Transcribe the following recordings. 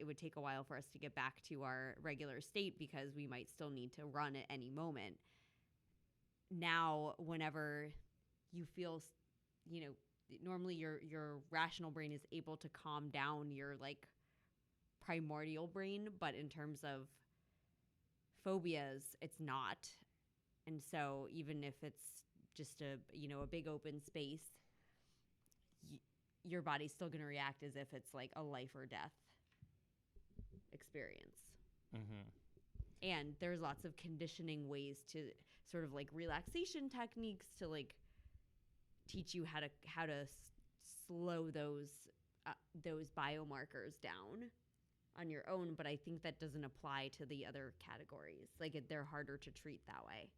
would take a while for us to get back to our regular state because we might still need to run at any moment. Now, whenever you feel, normally your rational brain is able to calm down your like primordial brain, but in terms of phobias, it's not. And so even if it's just a big open space, your body's still going to react as if it's like a life or death experience. Mm-hmm. And there's lots of conditioning ways to sort of like relaxation techniques to like teach you how to slow those biomarkers down on your own. But I think that doesn't apply to the other categories. Like they're harder to treat that way.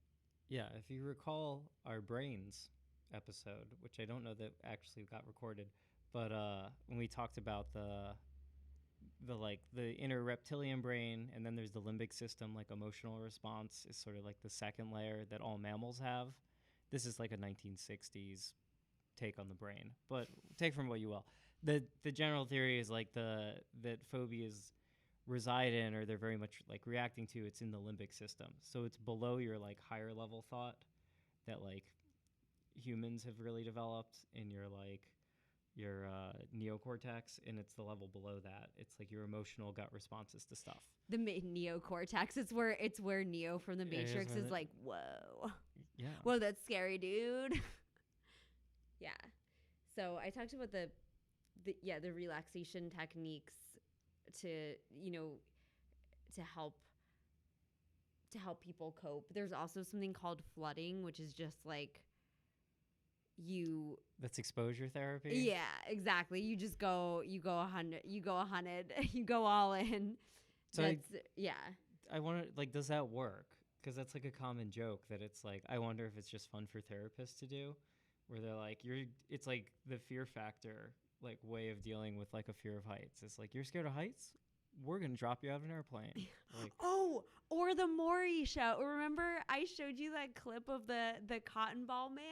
Yeah, if you recall our brains episode, which I don't know that actually got recorded, but when we talked about the inner reptilian brain, and then there's the limbic system, like emotional response is sort of like the second layer that all mammals have. This is like a 1960s take on the brain, but take from what you will. The general theory is like that phobias reside in, or they're very much like reacting to, it's in the limbic system. So it's below your like higher level thought that like humans have really developed in your neocortex, and it's the level below that. It's like your emotional gut responses to stuff. The neocortex, it's where Neo from the Matrix is like, whoa. Yeah. Whoa, that's scary, dude. Yeah. So I talked about the relaxation techniques to help people cope. There's also something called flooding, which is just like that's exposure therapy. Yeah, exactly. You just go 100, you go all in. So I wonder, like, does that work? Because that's like a common joke that it's like, I wonder if it's just fun for therapists to do, where they're like, it's like the fear factor, like way of dealing with like a fear of heights. It's like, you're scared of heights? We're going to drop you out of an airplane. Like, or the Maury show. Remember I showed you that clip of the cotton ball man?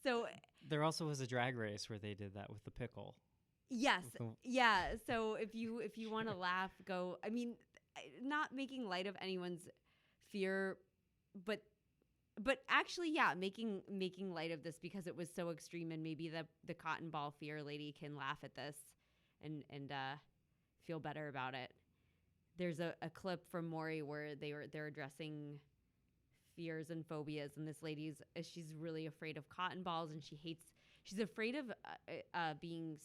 So there also was a drag race where they did that with the pickle. Yes. Yeah. So if you want to laugh, go, I mean, not making light of anyone's fear, but actually, yeah, making light of this because it was so extreme, and maybe the cotton ball fear lady can laugh at this and feel better about it. There's a clip from Maury where they're addressing fears and phobias, and this lady's she's really afraid of cotton balls, and she's afraid of being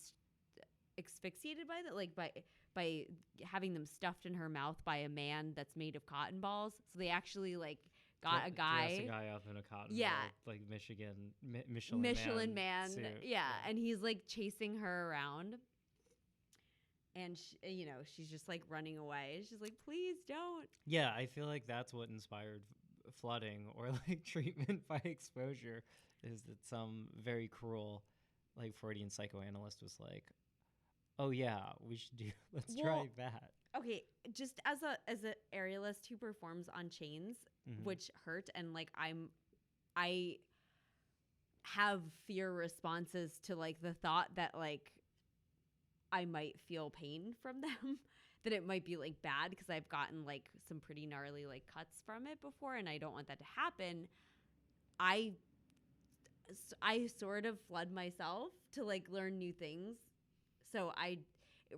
asphyxiated by that, like by having them stuffed in her mouth by a man that's made of cotton balls. So they actually like got a guy up in a cotton ball, like Michelin man suit. Yeah, and he's like chasing her around, and she's just like running away. She's like, please don't. Yeah, I feel like that's what inspired flooding or like treatment by exposure, is that some very cruel like Freudian psychoanalyst was like, oh yeah, we should let's try that. Okay, just as a aerialist who performs on chains, which hurt, and like I have fear responses to like the thought that like I might feel pain from them, that it might be like bad because I've gotten like some pretty gnarly like cuts from it before, and I don't want that to happen. I sort of flood myself to like learn new things. So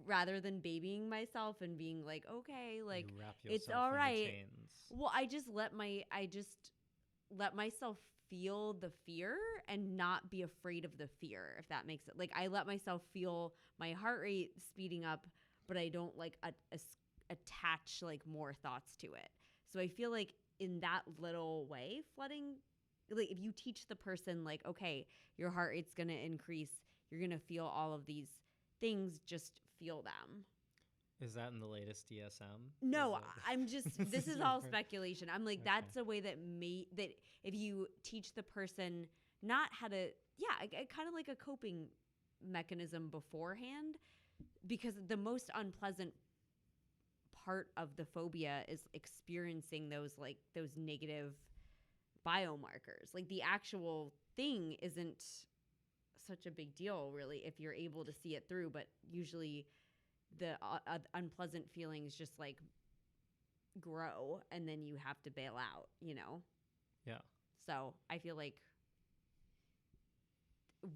rather than babying myself and being like, okay, like it's all right. Well, I just let myself feel the fear and not be afraid of the fear, if that makes it. Like I let myself feel my heart rate speeding up, but I don't like attach like more thoughts to it. So I feel like in that little way, flooding, like if you teach the person like, okay, your heart rate's going to increase, you're going to feel all of these things, just feel them. Is that in the latest DSM? No, I'm just, this is all speculation. I'm like, that's a way that if you teach the person not how to, kind of like a coping mechanism beforehand, because the most unpleasant part of the phobia is experiencing those negative biomarkers. Like the actual thing isn't such a big deal really if you're able to see it through, but usually unpleasant feelings just like grow, and then you have to bail out, Yeah. So I feel like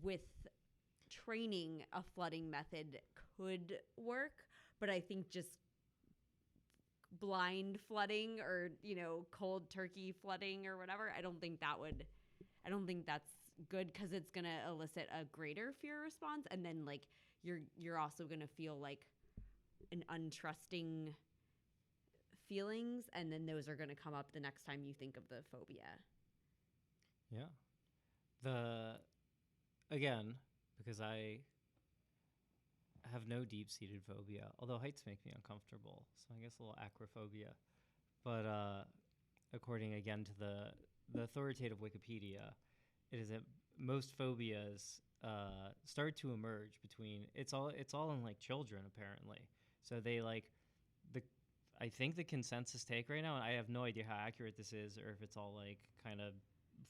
with training, a flooding method could work, but I think just blind flooding or, cold turkey flooding or whatever, I don't think that's good, because it's going to elicit a greater fear response. And then like you're also going to feel like an untrusting feelings. And then those are going to come up the next time you think of the phobia. Yeah. Again, because I have no deep-seated phobia, although heights make me uncomfortable, so I guess a little acrophobia. But according again to the authoritative Wikipedia, it is that most phobias start to emerge between it's all in like children apparently. So they like I think the consensus take right now, and I have no idea how accurate this is or if it's all like kind of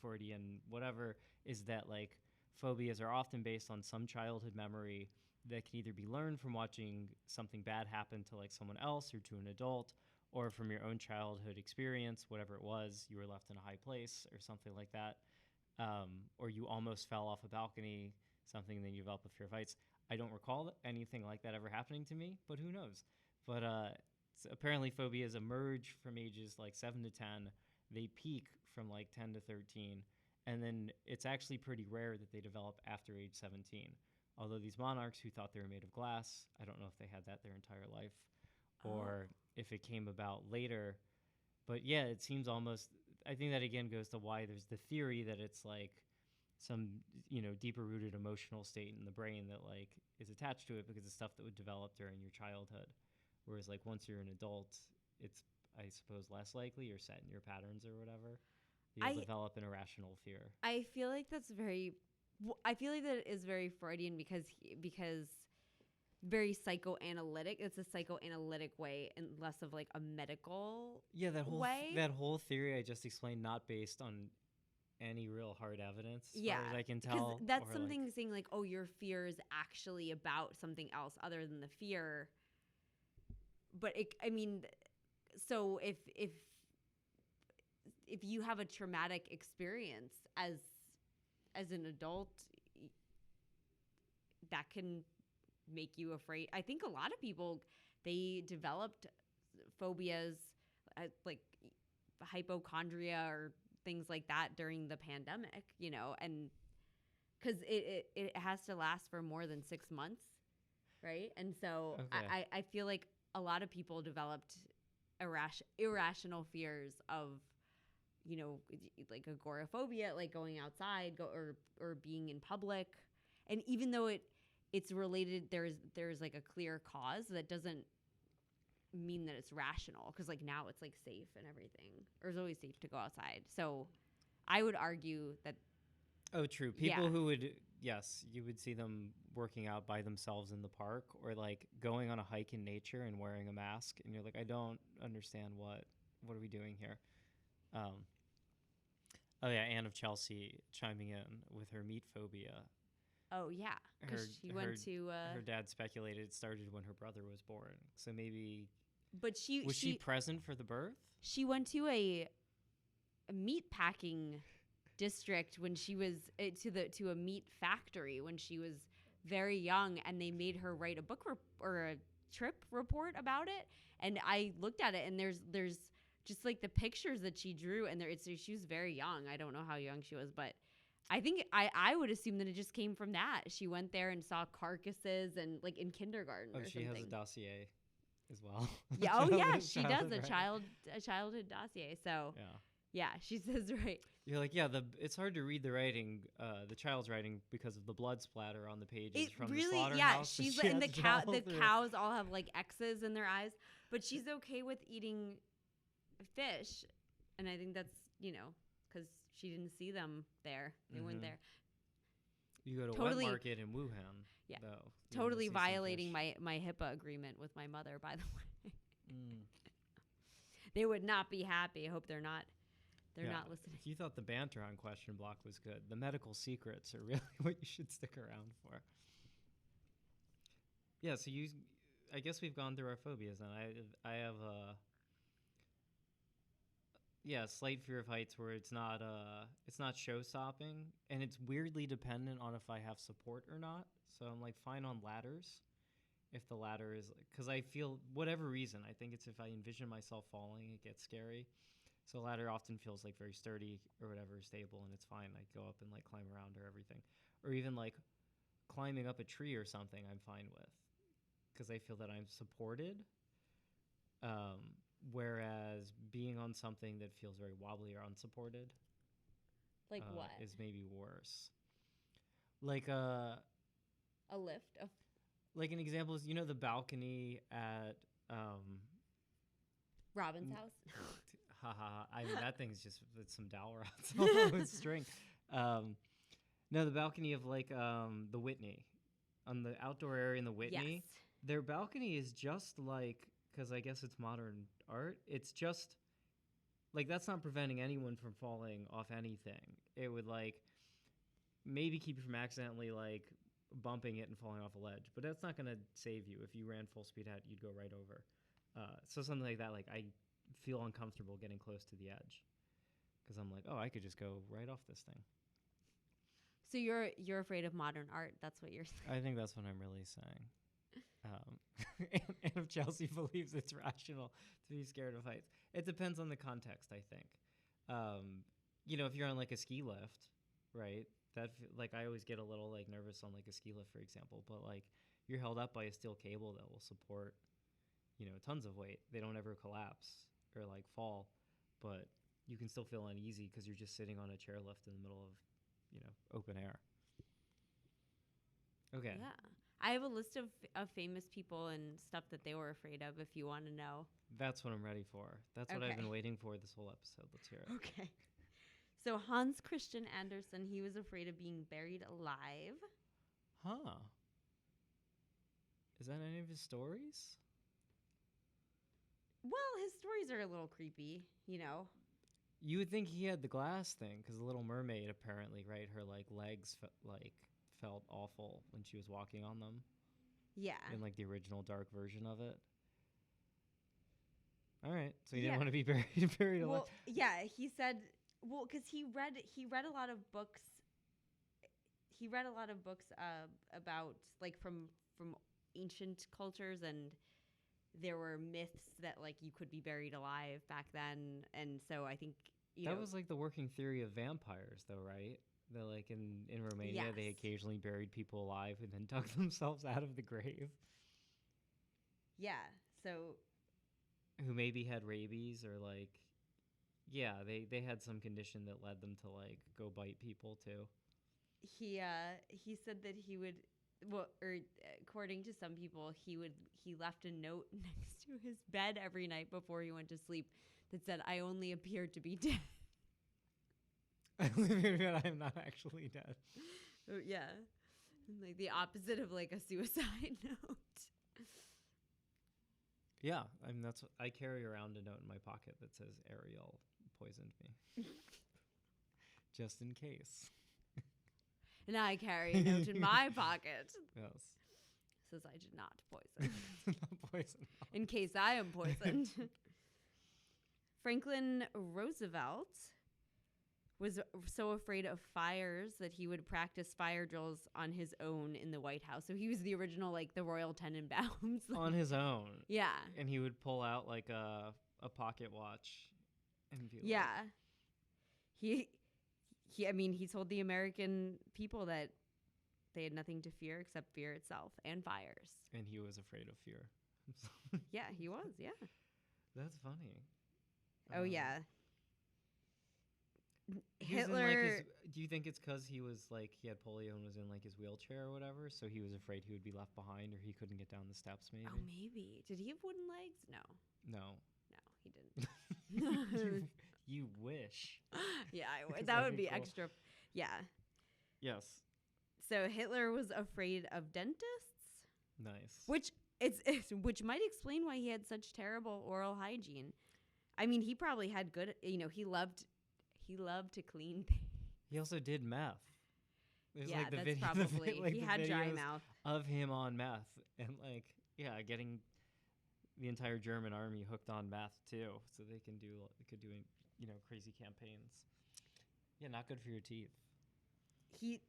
Freudian whatever, is that like phobias are often based on some childhood memory that can either be learned from watching something bad happen to like someone else or to an adult, or from your own childhood experience, whatever it was, you were left in a high place or something like that, or you almost fell off a balcony, something, and then you develop a fear of heights. I don't recall anything like that ever happening to me, but who knows? But apparently phobias emerge from ages like 7 to 10. They peak from like 10 to 13. And then it's actually pretty rare that they develop after age 17. Although these monarchs who thought they were made of glass, I don't know if they had that their entire life or if it came about later. But yeah, it seems almost, I think that again goes to why there's the theory that it's like some, deeper rooted emotional state in the brain that like is attached to it because it's stuff that would develop during your childhood. Whereas like once you're an adult, it's, I suppose, less likely you're set in your patterns or whatever. You'll develop an irrational fear. I feel like that it is very Freudian because very psychoanalytic. It's a psychoanalytic way and less of like a medical way. That whole theory I just explained, not based on any real hard evidence, as far as I can tell. That's something like, saying like, oh, your fear is actually about something else other than the fear. But so if you have a traumatic experience as an adult, that can make you afraid. I think a lot of people, they developed phobias like hypochondria or things like that during the pandemic, and because it has to last for more than 6 months, right? And so I feel like a lot of people developed irrational fears of, like agoraphobia, like going outside or being in public. And even though it's related, there's like a clear cause, that doesn't mean that it's rational, because like now it's like safe and everything, or it's always safe to go outside. So I would argue that true. People who would, yes, you would see them working out by themselves in the park, or like going on a hike in nature and wearing a mask, and you're like, I don't understand what are we doing here. Anne of Chelsea chiming in with her meat phobia. Oh yeah, because she went to her dad speculated it started when her brother was born. So maybe, but was she present for the birth? She went to a meat packing district when she was to a meat factory when she was very young, and they made her write a book or a trip report about it. And I looked at it, and there's just like the pictures that she drew, and she was very young. I don't know how young she was, but I think I would assume that it just came from that. She went there and saw carcasses, and like in kindergarten or something. She has a dossier as well. Yeah. Oh yeah, she does a childhood dossier. So yeah, she says right. You're like, it's hard to read the writing, the child's writing, because of the blood splatter on the pages from the slaughterhouse. Yeah, she's and the cows all have like X's in their eyes, but she's okay with eating fish, and I think that's because she didn't see them there. They weren't there. You go to wet market in Wuhan. Yeah, though, totally violating my HIPAA agreement with my mother, by the way. They would not be happy. I hope they're not. They're not listening. If you thought the banter on Question Block was good, the medical secrets are really what you should stick around for. Yeah, so I guess we've gone through our phobias, and I have a slight fear of heights where it's not show stopping, and it's weirdly dependent on if I have support or not. So I'm like fine on ladders if the ladder is, because I feel whatever reason, I think it's if I envision myself falling, it gets scary. So a ladder often feels like very sturdy or whatever, stable, and it's fine. I go up and like climb around or everything, or even like climbing up a tree or something, I'm fine with because I feel that I'm supported. Whereas being on something that feels very wobbly or unsupported, like what is maybe worse. Like a lift. Like an example is, the balcony at Robin's house. Haha! I mean, that thing's just it's some dowel rods with string. No, the balcony of like the Whitney, on the outdoor area in the Whitney. Yes. Their balcony is just like, because I guess it's modern art. It's just like that's not preventing anyone from falling off anything. It would like maybe keep you from accidentally like bumping it and falling off a ledge, but that's not going to save you. If you ran full speed ahead, you'd go right over. So something like that, like I feel uncomfortable getting close to the edge because I'm like, oh, I could just go right off this thing. So you're afraid of modern art. That's what you're saying. I think that's what I'm really saying. And if Chelsea believes it's rational to be scared of heights, it depends on the context, I think. If you're on like a ski lift, right? Like I always get a little like nervous on like a ski lift, for example, but like you're held up by a steel cable that will support, tons of weight. They don't ever collapse or like fall, but you can still feel uneasy because you're just sitting on a chairlift in the middle of, open air. Okay. Yeah. I have a list of famous people and stuff that they were afraid of if you want to know. That's what I'm ready for. That's what I've been waiting for this whole episode. Let's hear it. Okay. So Hans Christian Andersen, he was afraid of being buried alive. Huh. Is that any of his stories? Well, his stories are a little creepy, You would think he had the glass thing, because the Little Mermaid apparently, right? Her like legs felt awful when she was walking on them. Yeah. In like the original dark version of it. All right, so he didn't want to be buried alive. Well, yeah, he said, because he read a lot of books. He read a lot of books about like from ancient cultures, and there were myths that like you could be buried alive back then, and so I think that was like the working theory of vampires, though, right? That like in Romania, yes. They occasionally buried people alive and then dug themselves out of the grave. Yeah, so who maybe had rabies or like, yeah, they had some condition that led them to like go bite people too. He said that he would. Well, or according to some people, he left a note next to his bed every night before he went to sleep that said, "I only appeared to be dead." I'm not actually dead. Yeah, like the opposite of like a suicide note. Yeah, I mean that's what I carry around a note in my pocket that says Ariel poisoned me, just in case. And I carry a note in my pocket. Yes. Says I did not poison. Not poison. In case I am poisoned. Franklin Roosevelt was so afraid of fires that he would practice fire drills on his own in the White House. So he was the original, like, the Royal Tenenbaums. On his own? Yeah. And he would pull out, like, a pocket watch and be yeah. He told the American people that they had nothing to fear except fear itself and fires. And he was afraid of fear. Yeah, he was, yeah. That's funny. Oh, yeah. Hitler. Do you think it's because he was like he had polio and was in like his wheelchair or whatever, so he was afraid he would be left behind or he couldn't get down the steps? Maybe. Oh, maybe. Did he have wooden legs? No, he you didn't. wish. Yeah, I would. That would be cool. Extra. Yeah. Yes. So Hitler was afraid of dentists. Nice. Which might explain why he had such terrible oral hygiene. I mean, he probably had good. He loved to clean things. He also did meth. There's that's probably he had dry mouth of him on meth, and like getting the entire German army hooked on meth too, so they could do crazy campaigns. Yeah, not good for your teeth. He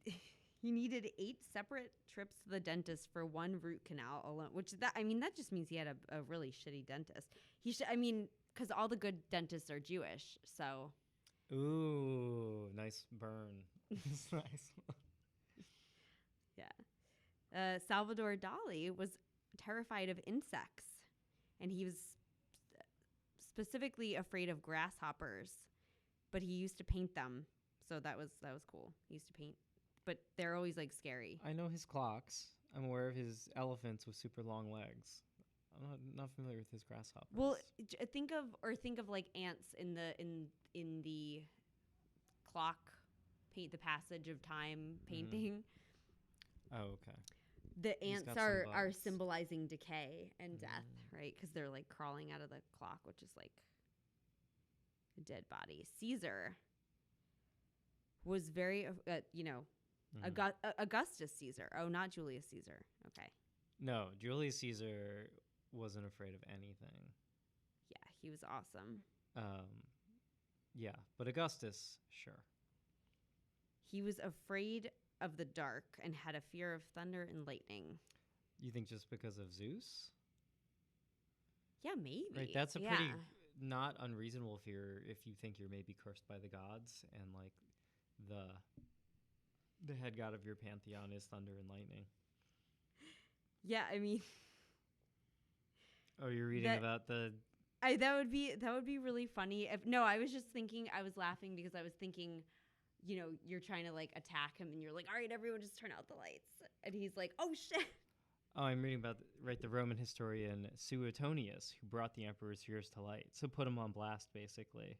needed 8 separate trips to the dentist for one root canal alone, that just means he had a really shitty dentist. Because all the good dentists are Jewish, so. Ooh, nice burn. Nice. Yeah. Salvador Dali was terrified of insects, and he was specifically afraid of grasshoppers, but he used to paint them. So that was cool. He used to paint, but they're always like scary. I know his clocks. I'm aware of his elephants with super long legs. I'm not familiar with his grasshoppers. Well, think of like ants in the clock paint, the passage of time painting. Oh, okay. The ants are symbolizing decay and death, right? Because they're like crawling out of the clock, which is like a dead body. Caesar was very, Augustus Caesar. Oh, not Julius Caesar. Okay. No, Julius Caesar wasn't afraid of anything. Yeah, he was awesome. Yeah, but Augustus, sure. He was afraid of the dark and had a fear of thunder and lightning. You think just because of Zeus? Yeah, maybe. Right, that's a pretty not unreasonable fear if you think you're maybe cursed by the gods and like the head god of your pantheon is thunder and lightning. Yeah, I mean. Oh, you're reading about the. That would be really funny. I was just thinking. I was laughing because I was thinking, you're trying to like attack him, and you're like, all right, everyone, just turn out the lights, and he's like, oh shit. Oh, I'm reading about the Roman historian Suetonius, who brought the emperor's fears to light, so put him on blast, basically.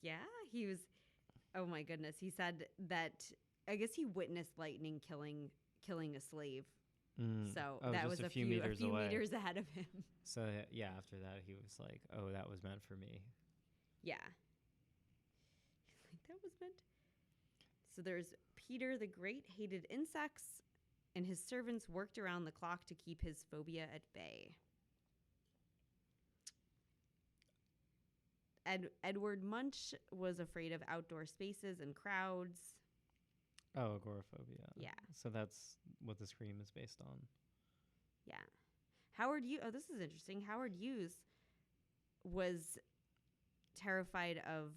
Yeah, he was. Oh my goodness, he said that. I guess he witnessed lightning killing a slave. So that was a few meters ahead of him. So yeah, after that he was like, "Oh, that was meant for me." Yeah. He's like, that was meant. So there's Peter the Great hated insects, and his servants worked around the clock to keep his phobia at bay. Edward Munch was afraid of outdoor spaces and crowds. Oh, agoraphobia. Yeah. So that's what the Scream is based on. Yeah. Howard Hughes. Oh, this is interesting. Howard Hughes was terrified of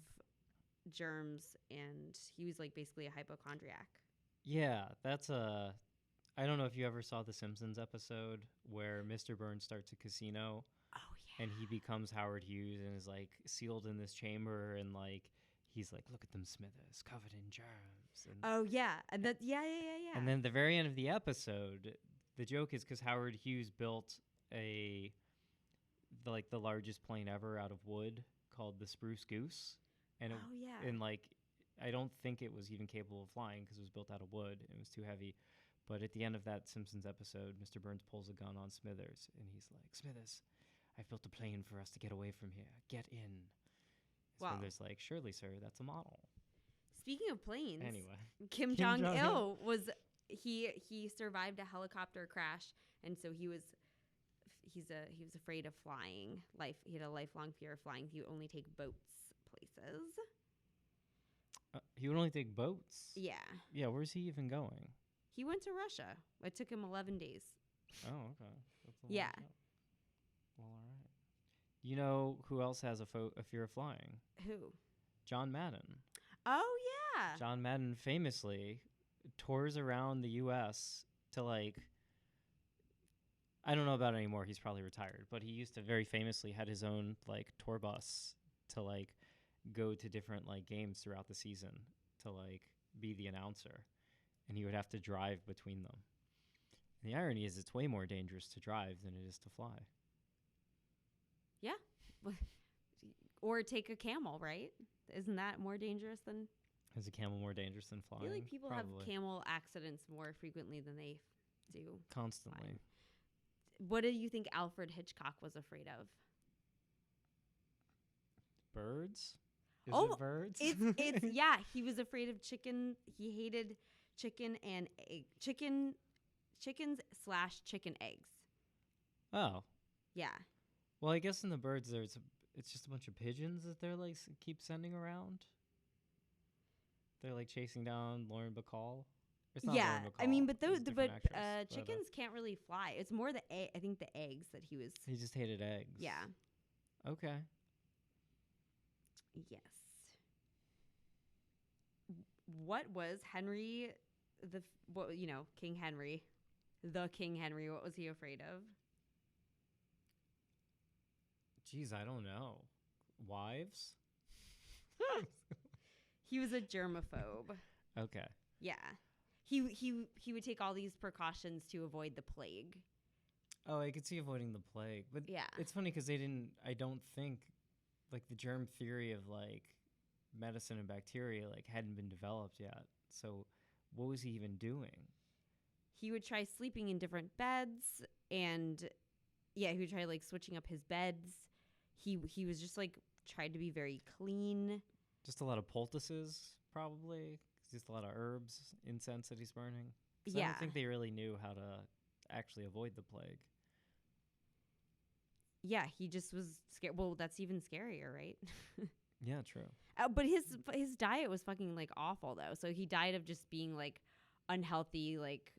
germs, and he was like basically a hypochondriac. Yeah, that's I don't know if you ever saw the Simpsons episode where Mr. Burns starts a casino. Oh yeah. And he becomes Howard Hughes and is like sealed in this chamber, and like he's like, look at them Smithers, covered in germs. And oh yeah, and that yeah. And then the very end of the episode, the joke is because Howard Hughes built the largest plane ever out of wood called the Spruce Goose, and and like I don't think it was even capable of flying because it was built out of wood and it was too heavy. But at the end of that Simpsons episode, Mr. Burns pulls a gun on Smithers and he's like, Smithers, I've built a plane for us to get away from here. Get in. Wow. Smithers like, surely, sir, that's a model. Speaking of planes, anyway, Kim Jong-il was he survived a helicopter crash, and so he was afraid of flying. He had a lifelong fear of flying. He would only take boats places. He would only take boats? Yeah. Yeah, where's he even going? He went to Russia. It took him 11 days. Oh, okay. That's a yeah. Well, all right. You know who else has a fear of flying? Who? John Madden. Oh, yeah. John Madden famously tours around the U.S. to, like, I don't know about it anymore. He's probably retired. But he used to very famously had his own, like, tour bus to, like, go to different, like, games throughout the season to, like, be the announcer. And he would have to drive between them. And the irony is it's way more dangerous to drive than it is to fly. Yeah. Or take a camel, right? Isn't that more dangerous than... Is a camel more dangerous than flying? I feel like people have camel accidents more frequently than they do. Constantly. Flying. What do you think Alfred Hitchcock was afraid of? Birds? Is it birds? It's yeah, he was afraid of chicken. He hated chicken and egg. Chickens / chicken eggs. Oh. Yeah. Well, I guess in the birds, it's just a bunch of pigeons that they're like keep sending around. They're like chasing down Lauren Bacall. It's not Lauren Bacall. I mean, but those, it's a different actress, chickens can't really fly. It's more I think the eggs that he was. He just hated eggs. Yeah. Okay. Yes. What was Henry, King Henry, what was he afraid of? Jeez, I don't know. Wives? He was a germaphobe. Okay. Yeah. He would take all these precautions to avoid the plague. Oh, I could see avoiding the plague. But yeah, it's funny because I don't think, like, the germ theory of, like, medicine and bacteria, like, hadn't been developed yet. So what was he even doing? He would try sleeping in different beds, and, yeah, he would try, like, switching up his beds. He was just, like, tried to be very clean. Just a lot of poultices, probably. Just a lot of herbs, incense that he's burning. Yeah. I don't think they really knew how to actually avoid the plague. Yeah, he just was scared. Well, that's even scarier, right? Yeah, true. But his diet was fucking, like, awful, though. So he died of just being, like, unhealthy, like,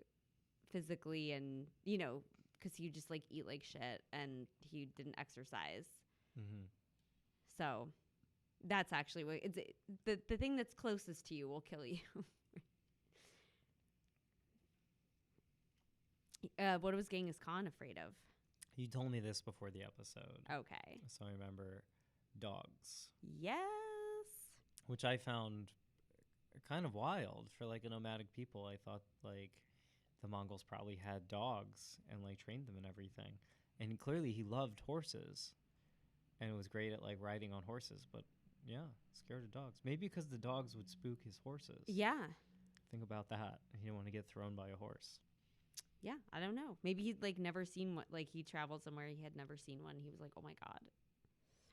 physically, and, because he would just, like, eat like shit, and he didn't exercise. Mm-hmm. So that's actually what it's the thing that's closest to you will kill you. What was Genghis Khan afraid of? You told me this before the episode. Okay. So I remember dogs. Yes. Which I found kind of wild for, like, a nomadic people. I thought, like, the Mongols probably had dogs and, like, trained them and everything. And clearly he loved horses and was great at, like, riding on horses. But, yeah, scared of dogs. Maybe because the dogs would spook his horses. Yeah. Think about that. He didn't want to get thrown by a horse. Yeah, I don't know. Maybe he'd, like, never seen one. Like, he traveled somewhere he had never seen one. He was like, oh,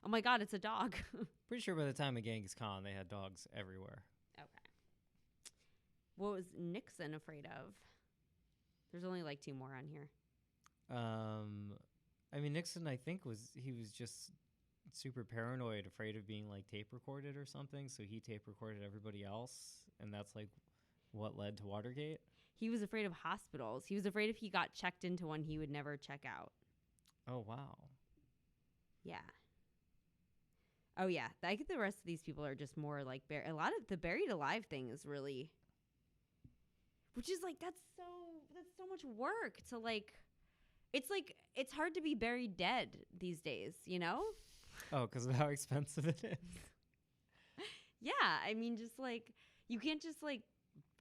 my God, it's a dog. Pretty sure by the time of Genghis Khan, they had dogs everywhere. Okay. What was Nixon afraid of? There's only, like, 2 more on here. I mean, Nixon, I think, he was just super paranoid, afraid of being, like, tape recorded or something. So he tape recorded everybody else. And that's, like, what led to Watergate. He was afraid of hospitals. He was afraid if he got checked into one, he would never check out. Oh, wow. Yeah. Oh, yeah. I think the rest of these people are just more like a lot of the buried alive thing is really, which is like, that's so much work to, like, it's hard to be buried dead these days, Oh, because of how expensive it is. Yeah. I mean, just like, you can't just, like,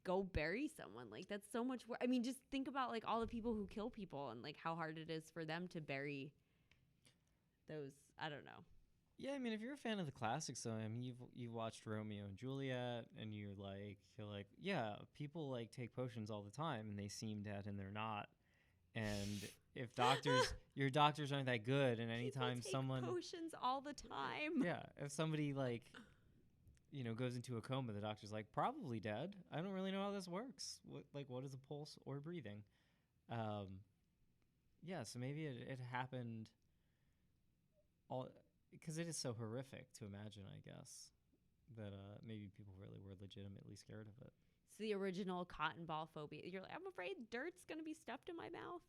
go bury someone. Like, that's so much work. I mean, just think about, like, all the people who kill people and, like, how hard it is for them to bury those. I don't know. Yeah, I mean, if you're a fan of the classics, though, I mean, you've watched Romeo and Juliet, and you're like, yeah, people, like, take potions all the time, and they seem dead, and they're not. And if your doctors aren't that good, and anytime people take someone potions all the time. Yeah, if somebody, like, goes into a coma, the doctor's like, probably dead. I don't really know how this works. What is a pulse or breathing? Yeah, so maybe it happened all because it is so horrific to imagine, I guess, that maybe people really were legitimately scared of it. It's the original cotton ball phobia. You're like, I'm afraid dirt's going to be stuffed in my mouth.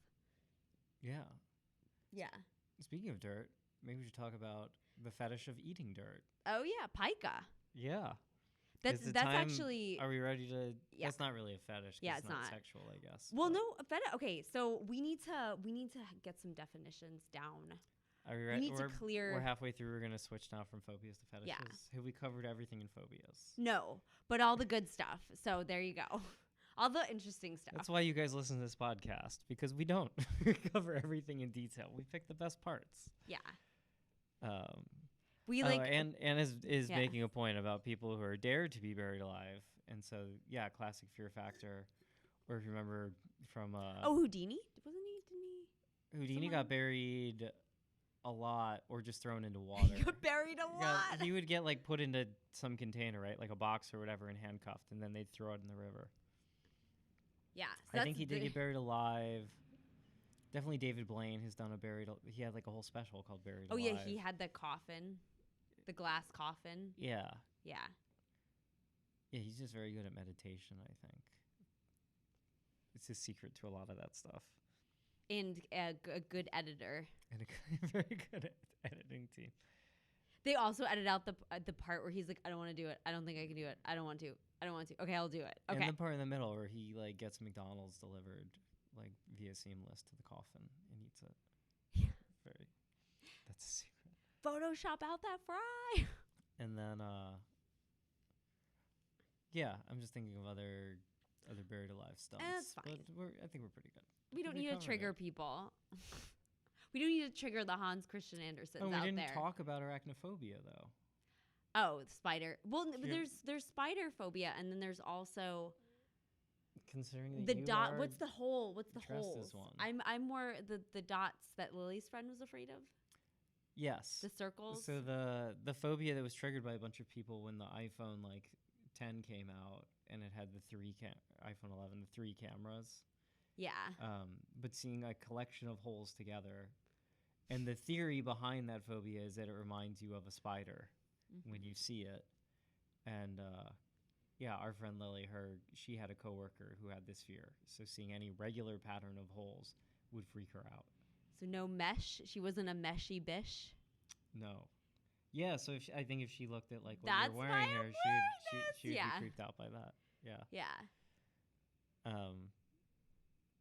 Yeah. Yeah. Speaking of dirt, maybe we should talk about the fetish of eating dirt. Oh, yeah, pica. Yeah. That's actually. Are we ready to? Yeah. That's not really a fetish. Yeah, it's not sexual, I guess. Well, no, okay, so we need to get some definitions down. Are we ready? We need to clear. We're halfway through. We're gonna switch now from phobias to fetishes. Yeah. Have we covered everything in phobias? No, but all the good stuff. So there you go. All the interesting stuff. That's why you guys listen to this podcast, because we don't cover everything in detail. We pick the best parts. Yeah. We like and is making a point about people who are dared to be buried alive, and so yeah, classic fear factor. Or if you remember from Houdini, wasn't he? Didn't he? Houdini got buried a lot, or just thrown into water. He got buried a lot. He would get like put into some container, right, like a box or whatever, and handcuffed, and then they'd throw it in the river. Yeah, so I think he did get buried alive. Definitely David Blaine has done he had like a whole special called Buried Oh, Alive. yeah, he had the coffin, the glass coffin. Yeah. Yeah. Yeah, he's just very good at meditation, I think. It's his secret to a lot of that stuff. And a good editor. And a very good editing team. They also edit out the part where he's like, I don't want to do it. I don't think I can do it. I don't want to. Okay, I'll do it. Okay. And the part in the middle where he like gets McDonald's delivered like via seamless to the coffin and eats it. Yeah. That's a secret. Photoshop out that fry. And then yeah, I'm just thinking of other Buried Alive stunts. That's fine. But I think we're pretty good. We don't need to trigger people. We don't need to trigger the Hans Christian Andersens out there. We didn't talk about arachnophobia though. Oh, spider. Well, there's spider phobia, and then there's also considering the dot. What's the hole? What's the holes? One. I'm more the dots that Lily's friend was afraid of. Yes. The circles. So the phobia that was triggered by a bunch of people when the iPhone like 10 came out and it had the iPhone 11, the 3 cameras. Yeah. But seeing a collection of holes together, and the theory behind that phobia is that it reminds you of a spider when you see it. And yeah, our friend Lily, she had a coworker who had this fear. So seeing any regular pattern of holes would freak her out. So no mesh. She wasn't a meshy bish. No. Yeah. So I think if she looked at like what That's you're wearing here, she would yeah. be creeped out by that. Yeah. Yeah.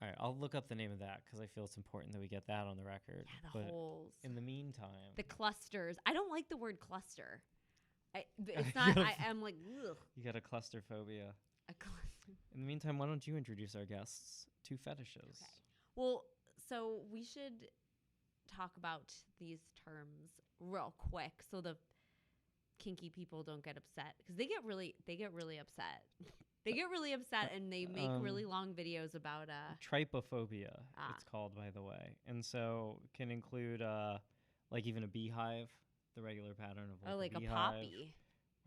All right, I'll look up the name of that because I feel it's important that we get that on the record. Yeah, the holes. In the meantime, the clusters. I don't like the word cluster. It's not. I'm like, ugh. You got a clusterphobia. A cluster. In the meantime, why don't you introduce our guests to fetishes? Okay. Well, so we should talk about these terms real quick so the kinky people don't get upset because they get really upset. They get really upset and they make really long videos about Trypophobia. It's called, by the way, and so can include like even a beehive, the regular pattern of like, a poppy,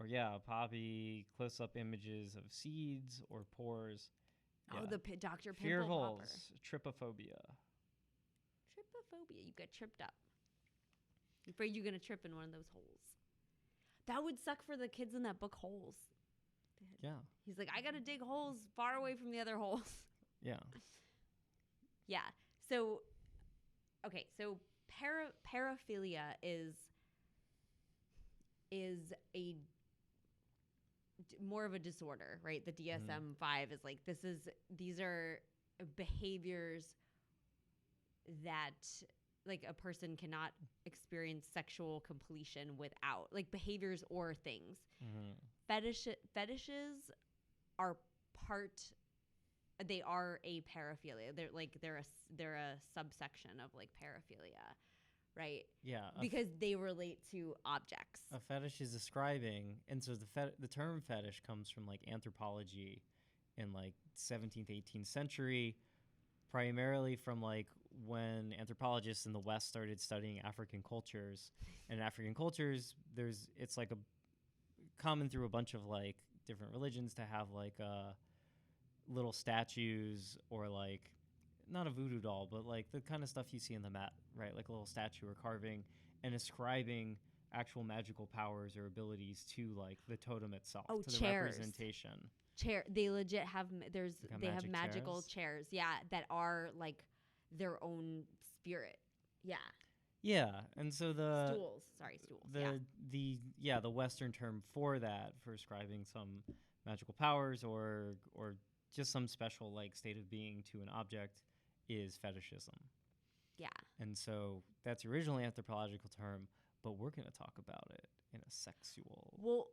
or a poppy, close-up images of seeds or pores. Oh, yeah. the Dr. Pimple Fear of Popper. holes, trypophobia. Trypophobia. You get tripped up. You're afraid you're gonna trip in one of those holes. That would suck for the kids in that book, Holes. Yeah. He's like, I gotta dig holes far away from the other holes. Yeah. Yeah. So, okay. So paraphilia is a more of a disorder, right? The DSM-5 is like these are behaviors that like a person cannot experience sexual completion without, like behaviors or things. Fetishes are they are a paraphilia. They're a subsection of like paraphilia, right? Yeah. Because they relate to objects. A fetish is describing, and so the term fetish comes from like anthropology in like 17th, 18th century, primarily from like when anthropologists in the West started studying African cultures. And in African cultures, it's like a common through a bunch of like different religions to have like little statues or like not a voodoo doll, but like the kind of stuff you see in the Met, right? Like a little statue or carving and ascribing actual magical powers or abilities to like the totem itself, to the representation. They legit have they have magical chairs, that are like their own spirit. Yeah, and so stools. The Western term for that, for ascribing some magical powers or just some special like state of being to an object, is fetishism. Yeah. And so that's originally an anthropological term, but we're going to talk about it in a sexual. Well,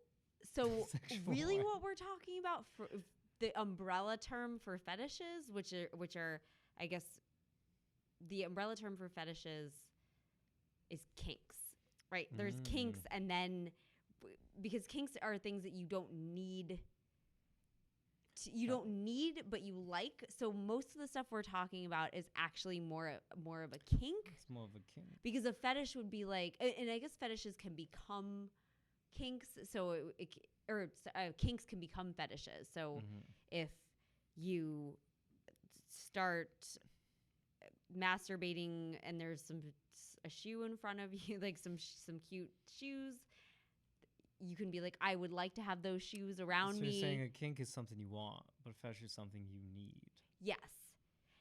so really way. what we're talking about for the umbrella term for fetishes, which are I guess the umbrella term for fetishes is kinks, right? There's kinks, and then because kinks are things that you don't need, but you like. So most of the stuff we're talking about is actually more of a kink. It's more of a kink. Because a fetish would be like, and I guess fetishes can become kinks. So kinks can become fetishes. So if you start masturbating and there's a shoe in front of you, like some cute shoes, you can be like, I would like to have those shoes around so me. you're saying a kink is something you want, but a fetish is something you need. Yes.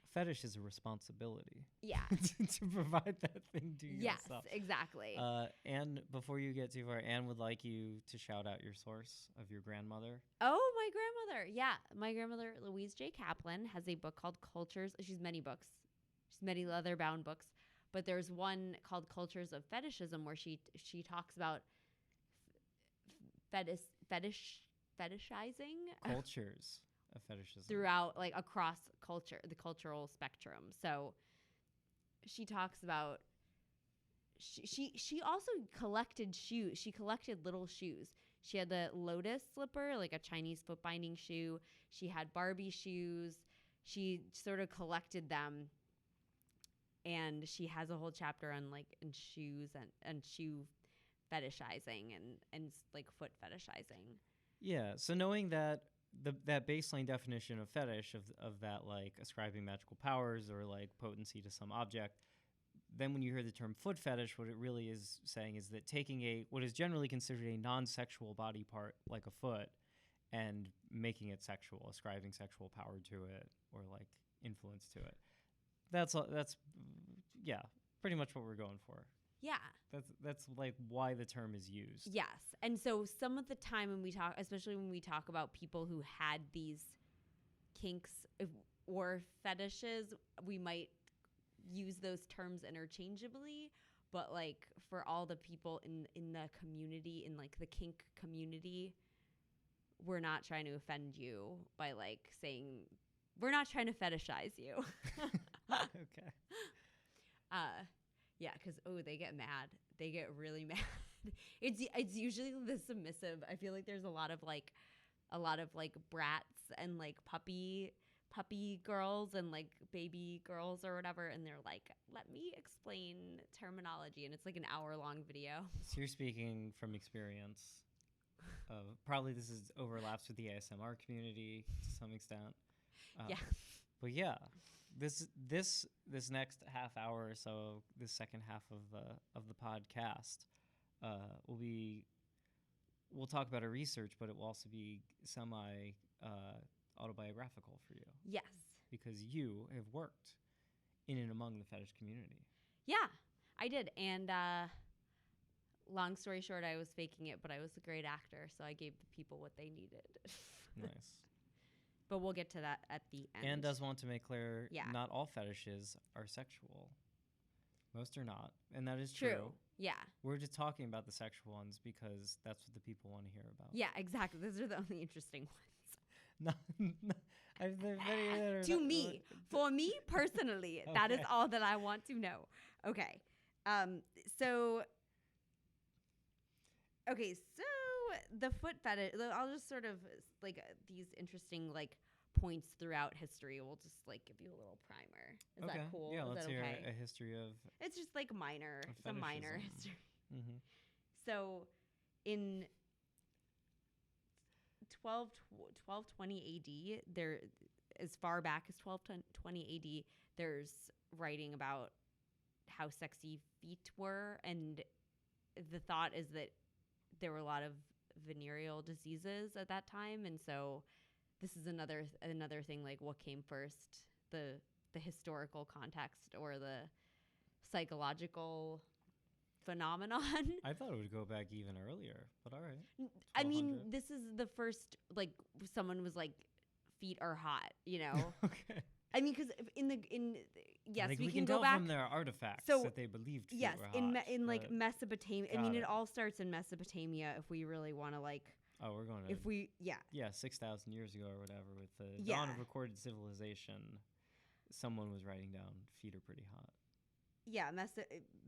A fetish is a responsibility. Yeah. to provide that thing to yourself. Yes, exactly. And before you get too far, Anne would like you to shout out your source of your grandmother. Oh, my grandmother. Yeah. My grandmother, Louise J. Kaplan, has a book called Cultures. She's many books. She's many leather-bound books. But there's one called Cultures of Fetishism where she talks about fetishizing Cultures of fetishism. throughout, like, across the cultural spectrum. So she talks about she also collected shoes. She collected little shoes. She had the lotus slipper, like a Chinese foot binding shoe. She had Barbie shoes. She sort of collected them. And she has a whole chapter on like in shoes and shoe fetishizing and like foot fetishizing. Yeah. So knowing that that baseline definition of fetish of that like ascribing magical powers or like potency to some object, then when you hear the term foot fetish, what it really is saying is that taking what is generally considered a non-sexual body part like a foot and making it sexual, ascribing sexual power to it or like influence to it. That's yeah, pretty much what we're going for. Yeah. That's like why the term is used. Yes. And so some of the time when we talk, especially when we talk about people who had these kinks or fetishes, we might use those terms interchangeably, but like for all the people in the community, in like the kink community, we're not trying to offend you by like saying, we're not trying to fetishize you. Okay. Yeah, because they get mad. They get really mad. It's usually the submissive. I feel like there's a lot of like brats and like puppy girls and like baby girls or whatever, and they're like, let me explain terminology, and it's like an hour-long video. So you're speaking from experience. Probably this overlaps with the ASMR community to some extent. Yeah. But yeah, this next half hour or so, this second half of the podcast, we'll talk about our research, but it will also be semi autobiographical for you. Yes. Because you have worked in and among the fetish community. Yeah, I did. And long story short, I was faking it, but I was a great actor, so I gave the people what they needed. Nice. But we'll get to that at the end. Anne does want to make clear, yeah, not all fetishes are sexual. Most are not, and that is true. Yeah. We're just talking about the sexual ones because that's what the people want to hear about. Yeah, exactly. Those are the only interesting No, ones. to me, for me personally, okay. That is all that I want to know. Okay. So the foot fetish, I'll just sort of like these interesting like points throughout history. We'll just like give you a little primer. Is that cool? Yeah, is let's that hear okay? a history of. It's just like minor. It's a minor history. Mm-hmm. So in 1220 AD, there, as far back as 1220 AD, there's writing about how sexy feet were, and the thought is that there were a lot of venereal diseases at that time, and so this is another thing, like what came first, the historical context or the psychological phenomenon. I thought it would go back even earlier, but all right. I mean, this is the first, like, someone was like, feet are hot, you know? Okay. I mean, because yes, like we can go tell back from their artifacts that they believed feet yes, were hot. in like Mesopotamia. I mean, it all starts in Mesopotamia. If we really want to like. Oh, we're going to. If we 6,000 years ago or whatever, with the dawn of recorded civilization, someone was writing down feet are pretty hot. Yeah,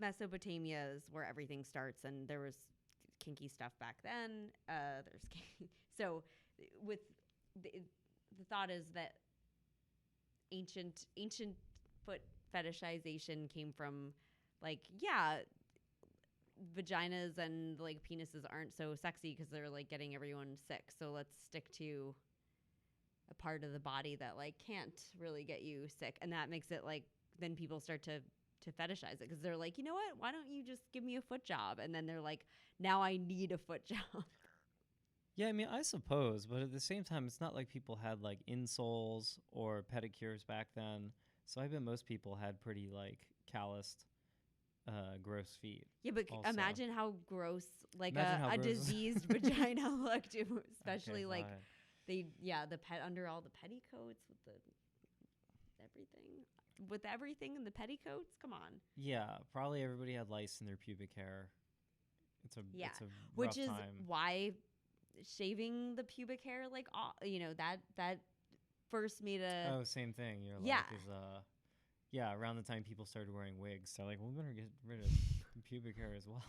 Mesopotamia is where everything starts, and there was kinky stuff back then. So with the thought is that ancient foot fetishization came from like vaginas and like penises aren't so sexy because they're like getting everyone sick, so let's stick to a part of the body that like can't really get you sick, and that makes it like then people start to fetishize it because they're like, you know what? Why don't you just give me a foot job? And then they're like, now I need a foot job. Yeah, I mean, I suppose, but at the same time, it's not like people had like insoles or pedicures back then. So I bet most people had pretty like calloused, gross feet. Yeah, but also. imagine how gross, like Imagine how a gross. diseased vagina looked, especially Okay, like fine. the pet under all the petticoats with everything in the petticoats. Come on. Yeah, probably everybody had lice in their pubic hair. It's a which rough is time. why shaving the pubic hair, like that first made a Same thing. You're Yeah. like around the time people started wearing wigs, so like we better get rid of the pubic hair as well.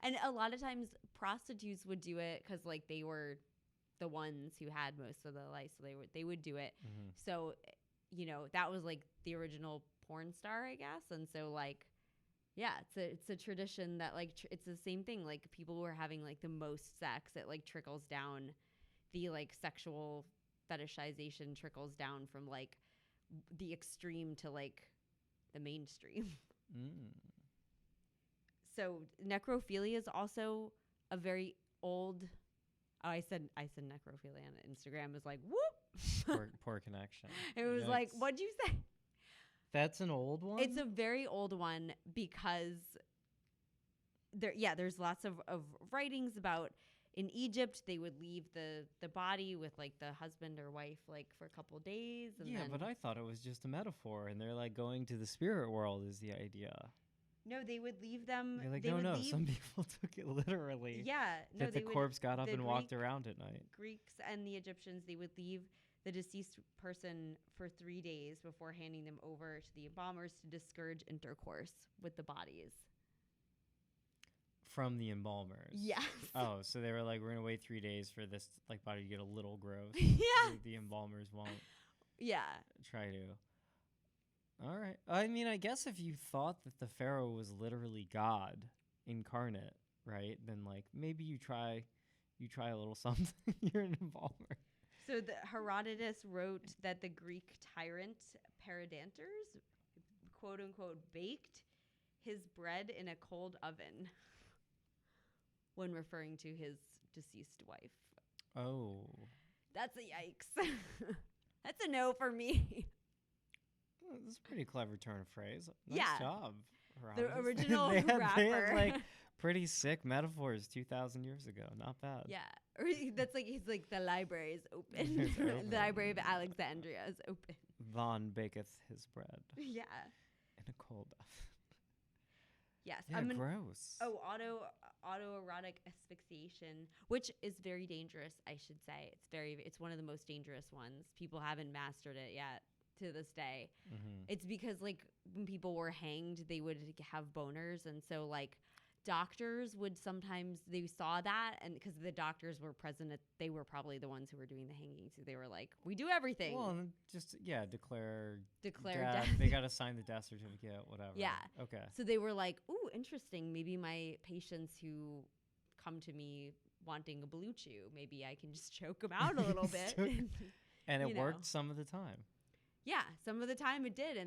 And a lot of times prostitutes would do it because like they were the ones who had most of the lice, so they would do it. Mm-hmm. So that was like the original porn star, I guess. And so like, yeah, it's a tradition that like it's the same thing. Like people who are having like the most sex, it like trickles down, the like sexual fetishization trickles down from like the extreme to like the mainstream. So necrophilia is also a very old. Oh, I said necrophilia on Instagram. Is like whoop. Poor connection. It was Yikes. like, what'd you say? That's an old one? It's a very old one because there's lots of writings about in Egypt they would leave the body with like the husband or wife like for a couple days. And yeah, but I thought it was just a metaphor, and they're like going to the spirit world is the idea. No, they would leave them. They're like, no, some people took it literally. Yeah, that the corpse got up and walked around at night. Greeks and the Egyptians, they would leave the deceased person for 3 days before handing them over to the embalmers to discourage intercourse with the bodies. From the embalmers? Yes. Oh, so they were like, we're going to wait 3 days for this like body to get a little gross. Yeah. The embalmers won't try to. All right. I mean, I guess if you thought that the pharaoh was literally God incarnate, right? Then like maybe you try a little something. You're an embalmer. So the Herodotus wrote that the Greek tyrant Peridanters, quote unquote, baked his bread in a cold oven when referring to his deceased wife. Oh. That's a yikes. That's a no for me. This is a pretty clever turn of phrase. Nice job, The Herodotus. original rapper. They had like pretty sick metaphors 2,000 years ago. Not bad. Yeah. Or that's like, he's like, the library is open. It's open. The Library of Alexandria is open. Von baketh his bread. Yeah. In a cold oven. Yes. Yeah, gross. Oh, autoerotic asphyxiation, which is very dangerous, I should say. It's one of the most dangerous ones. People haven't mastered it yet to this day. Mm-hmm. It's because like when people were hanged, they would have boners, and so like doctors would sometimes, they saw that, and because the doctors were present, they were probably the ones who were doing the hanging, so they were like, we do everything. Well, and just declare death. They got to sign the death certificate, whatever. Yeah. Okay. So they were like, ooh, interesting. Maybe my patients who come to me wanting a blue chew, maybe I can just choke them out a little bit. And it worked some of the time. Yeah, some of the time it did,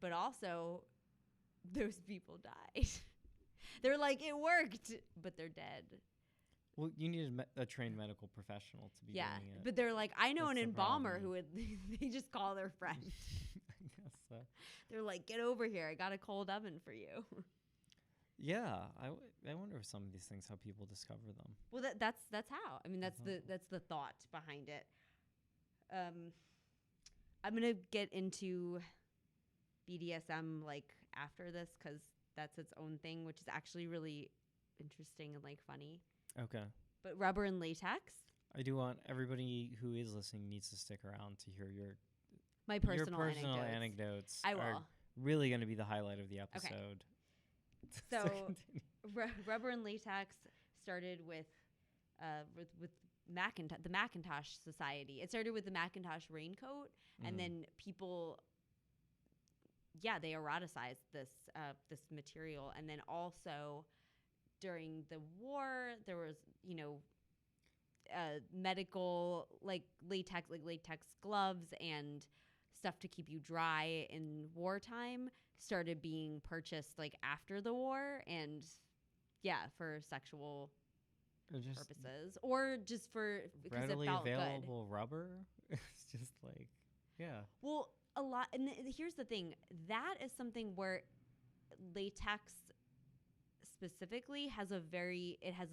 but also those people died. They're like, it worked, but they're dead. Well, you needed a trained medical professional to be doing it. But they're like, I know That's an the embalmer problem. who would, they just call their friend. I guess so. They're like, get over here. I got a cold oven for you. Yeah, I wonder if some of these things, how people discover them. Well, that's how. I mean, that's the thought behind it. I'm gonna get into BDSM like after this because that's its own thing, which is actually really interesting and like funny. Okay. But rubber and latex. I do want everybody who is listening needs to stick around to hear My your personal anecdotes. I will. Are really going to be the highlight of the episode. Okay. So rubber and latex started with Macintosh, the Macintosh Society. It started with the Macintosh raincoat, and then people, they eroticized this material, and then also during the war there was medical latex gloves and stuff to keep you dry in wartime started being purchased like after the war, and for sexual purposes, or just for because readily it felt available good. rubber. It's just like, yeah. Well, a lot, and here's the thing: that is something where latex specifically has a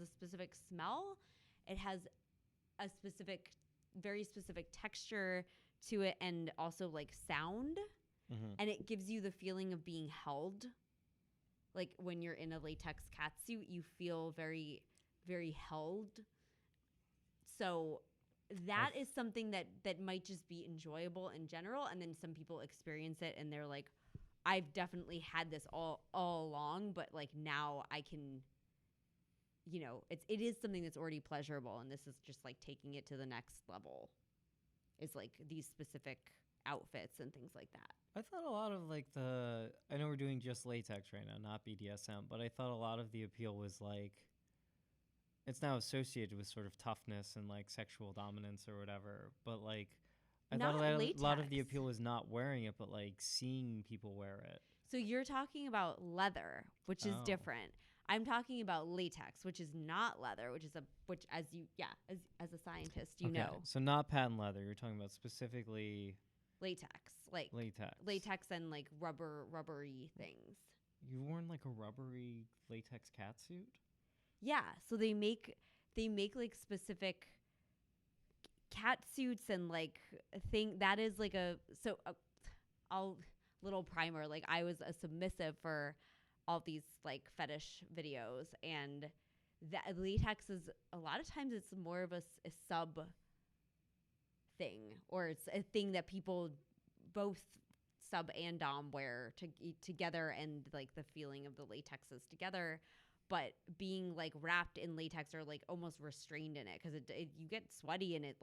specific smell. It has a very specific texture to it, and also like sound, and it gives you the feeling of being held. Like when you're in a latex catsuit, you feel very, very held. So that is something that might just be enjoyable in general, and then some people experience it and they're like, I've definitely had this all along, but like now I can, it is something that's already pleasurable, and this is just like taking it to the next level. Is like these specific outfits and things like that. I thought a lot of like I know we're doing just latex right now, not BDSM, but I thought a lot of the appeal was like, it's now associated with sort of toughness and like sexual dominance or whatever. But like, I thought a lot of the appeal was not wearing it, but like seeing people wear it. So you're talking about leather, which is different. I'm talking about latex, which is not leather, which as a scientist, you know. So not patent leather. You're talking about specifically latex, like latex and like rubbery things. You've worn like a rubbery latex catsuit? Yeah. So they make like specific catsuits and like thing that is like little primer. Like I was a submissive for all these like fetish videos, and that latex is a lot of times it's more of a sub thing, or it's a thing that people both sub and dom wear together, and like the feeling of the latexes together, but being like wrapped in latex or like almost restrained in it, because you get sweaty and it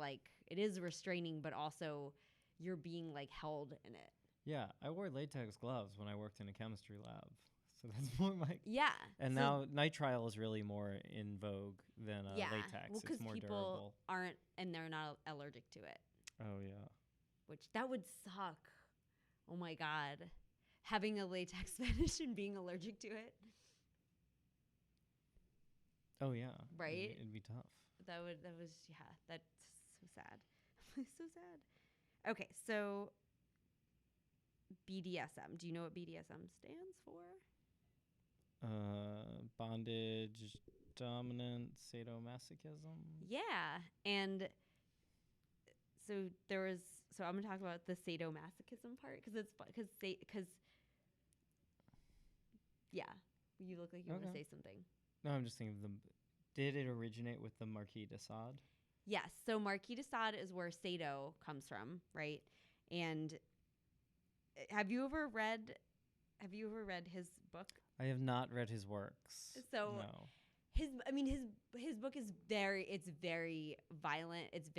is restraining, but also you're being like held in it. Yeah, I wore latex gloves when I worked in a chemistry lab. So that's more like... Yeah. And so now nitrile is really more in vogue than latex. Well, because people durable. Aren't, and they're not allergic to it. Oh, yeah. Which, that would suck. Oh, my God. Having a latex fetish and being allergic to it. Oh, yeah. Right? It'd be tough. That's so sad. So sad. Okay, so BDSM. Do you know what BDSM stands for? Bondage, dominant, sadomasochism. Yeah, and so I'm gonna talk about the sadomasochism part because you look like you want to say something. No, I'm just thinking of did it originate with the Marquis de Sade? Yes, so Marquis de Sade is where sado comes from, right? And have you ever read his book? I have not read his works. So no. His book is very violent. It's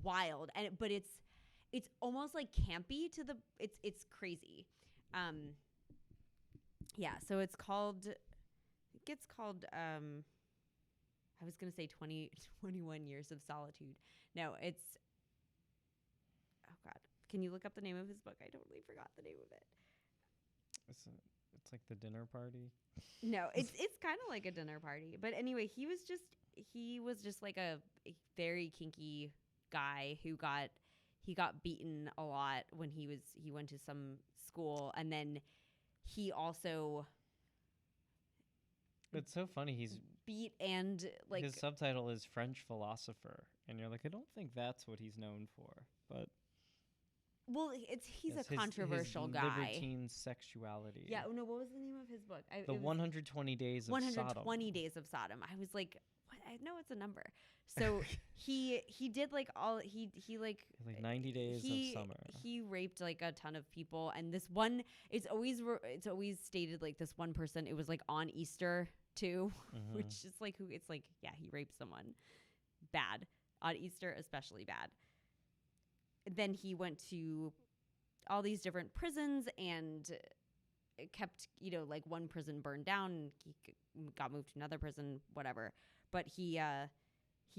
wild, but it's almost like campy it's crazy. So it's called I was going to say 21 Years of Solitude. No, it's oh God. Can you look up the name of his book? I totally forgot the name of it. It's like the dinner party. No, it's kind of like a dinner party. But anyway, he was just like a very kinky guy who got beaten a lot when he went to some school, and then he also. It's so funny. He's beat and like his subtitle is French philosopher, and you're like, I don't think that's what he's known for, but. Well, he's a controversial guy. Libertine sexuality. Yeah. No, what was the name of his book? 120 Days of Sodom. 120 Days of Sodom. I was like, what? I know it's a number. So he did like all he like 90 days of summer. He raped like a ton of people, and this one it's always stated like this one person. It was like on Easter too, which is like it's like he raped someone bad on Easter, especially bad. Then he went to all these different prisons and kept, like one prison burned down. And he got moved to another prison, whatever. But he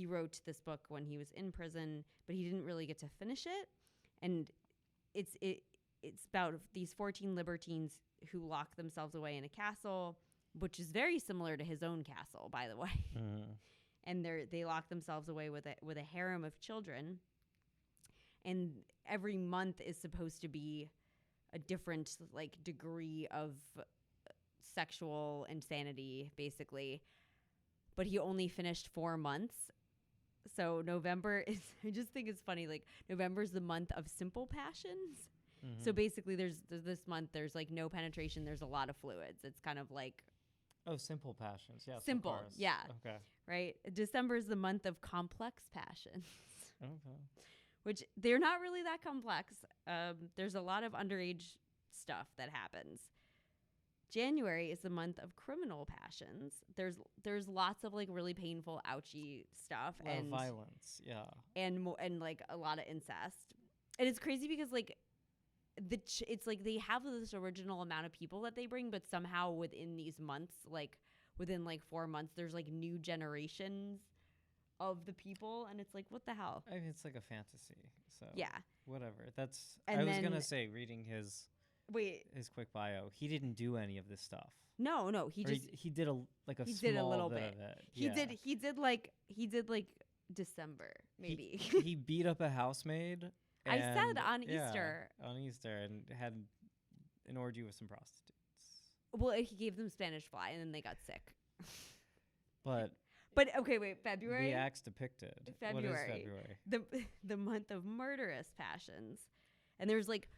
wrote this book when he was in prison, but he didn't really get to finish it. And it's about these 14 libertines who lock themselves away in a castle, which is very similar to his own castle, by the way. And they lock themselves away with a harem of children. And every month is supposed to be a different like degree of sexual insanity, basically. But he only finished 4 months. So November is, I just think it's funny, like November is the month of simple passions. So basically there's this month, there's like no penetration. There's a lot of fluids. It's kind of like. Oh, simple passions. Yes. Simple. Yeah. Okay. Right. December is the month of complex passions. Okay. Which they're not really that complex. There's a lot of underage stuff that happens. January is the month of criminal passions. There's lots of like really painful, ouchy stuff and violence, yeah, and like a lot of incest. And it's crazy because like it's like they have this original amount of people that they bring, but somehow within these months, like within like 4 months, there's like new generations of the people, and it's like, what the hell? I mean, it's like a fantasy, so yeah, whatever. That's and I was gonna say, reading his quick bio, he didn't do any of this stuff. No, he did a little bit of it. He did like December maybe. He beat up a housemaid. I said on Easter. On Easter, and had an orgy with some prostitutes. Well, he gave them Spanish fly, and then they got sick. But okay, wait, February? The acts depicted. February. What is February? The month of murderous passions. And there's like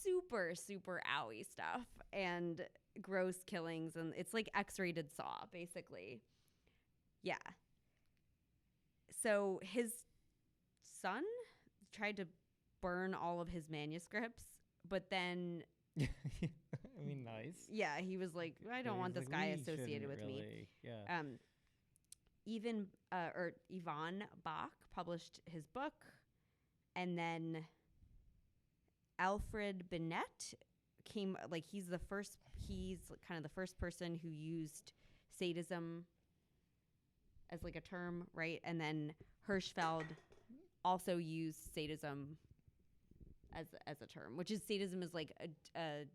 super, super owie stuff and gross killings, and it's like X-rated Saw, basically. Yeah. So his son tried to burn all of his manuscripts, but then I mean, nice. Yeah, he was like, I don't want this guy associated with me. Yeah. Even Yvonne Bach published his book, and then Alfred Binet came, like he's kind of the first person who used sadism as like a term, right? And then Hirschfeld also used sadism as a term, which is sadism is like a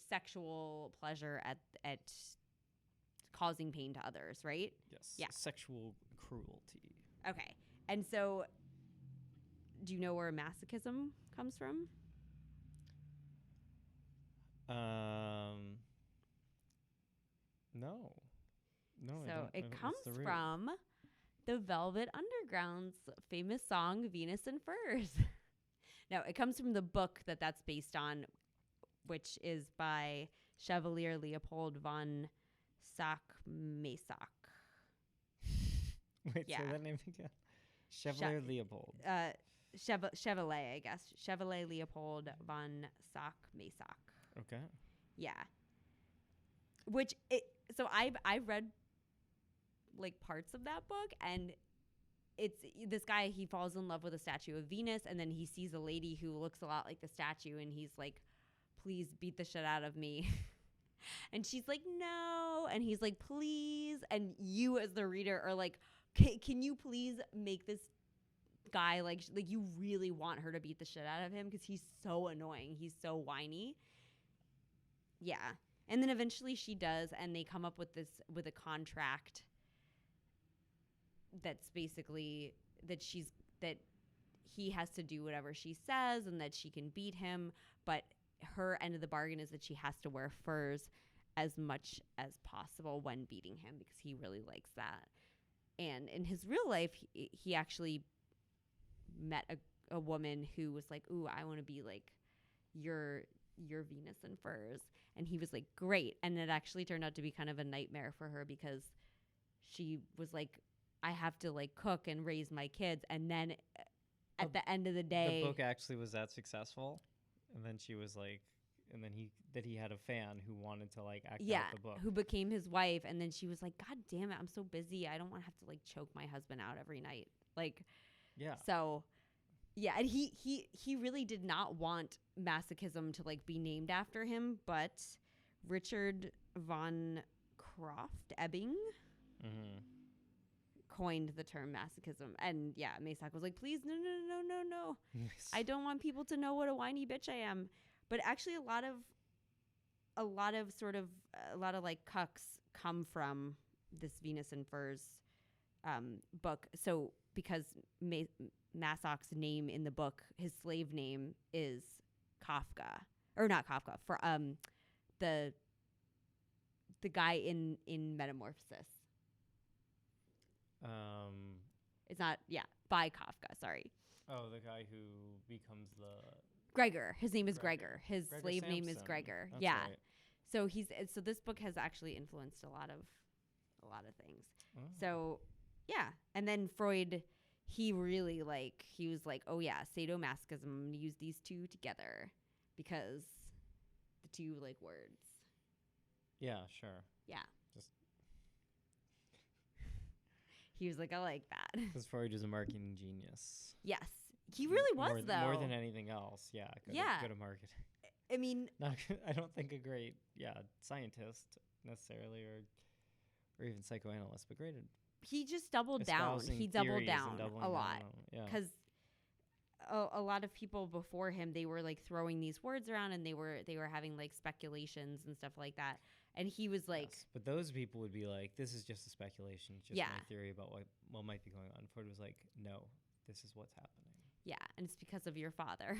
sexual pleasure at causing pain to others, right? Yes. Yeah. Sexual cruelty. Okay. And so, do you know where masochism comes from? No. So it comes from the Velvet Underground's famous song "Venus and Furs." No, it comes from the book that's based on, which is by Chevalier Leopold von Sack-Masoch. Wait, say that name again. Chevalier Leopold. Chevalier, I guess. Chevalier Leopold von Sack-Masoch. Okay. Yeah. So I've read like parts of that book, and it's this guy, he falls in love with a statue of Venus, and then he sees a lady who looks a lot like the statue, and he's like, please beat the shit out of me. And she's like, no. And he's like, please. And you as the reader are like, can you please make this guy like you really want her to beat the shit out of him, because he's so annoying. He's so whiny. Yeah. And then eventually she does, and they come up with a contract that's basically that he has to do whatever she says, and that she can beat him, but her end of the bargain is that she has to wear furs as much as possible when beating him, because he really likes that. And in his real life, he actually met a woman who was like, ooh, I want to be like your Venus and furs. And he was like, great. And it actually turned out to be kind of a nightmare for her, because she was like, I have to like cook and raise my kids. And then at the end of the day, the book actually was that successful. And then she was like, and then he had a fan who wanted to like act out the book. Who became his wife. And then she was like, God damn it, I'm so busy. I don't want to have to like choke my husband out every night. Like, yeah. So, yeah. And he really did not want masochism to like be named after him, but Richard von Croft Ebbing coined the term masochism. And yeah, Masoch was like, please, no. I don't want people to know what a whiny bitch I am. But actually, a lot of like cucks come from this Venus and Furs book. So because Masoch's name in the book, his slave name is Kafka, or not Kafka, for the guy in Metamorphosis. It's not, by Kafka, sorry. Oh, the guy who becomes the... Gregor. His name is Gregor. His slave name is Gregor. That's yeah. Right. So this book has actually influenced a lot of things. Oh. So, yeah. And then Freud, he really he was like, oh yeah, sadomasochism, I'm going to use these two together because the two words. Yeah, sure. Yeah. Just he was like, I like that. Because Freud is a marketing genius. Yes. He really was, though. More than anything else. Yeah. Good at marketing. I mean... I don't think a great, scientist necessarily or even psychoanalyst, but great at... He just doubled down. He doubled down a lot. Because a lot of people before him, they were throwing these words around and they were having speculations and stuff like that. And he was like... Yes, but those people would be like, this is just a speculation. It's just my theory about what might be going on. Freud was like, no, this is what's happening. Yeah, and it's because of your father.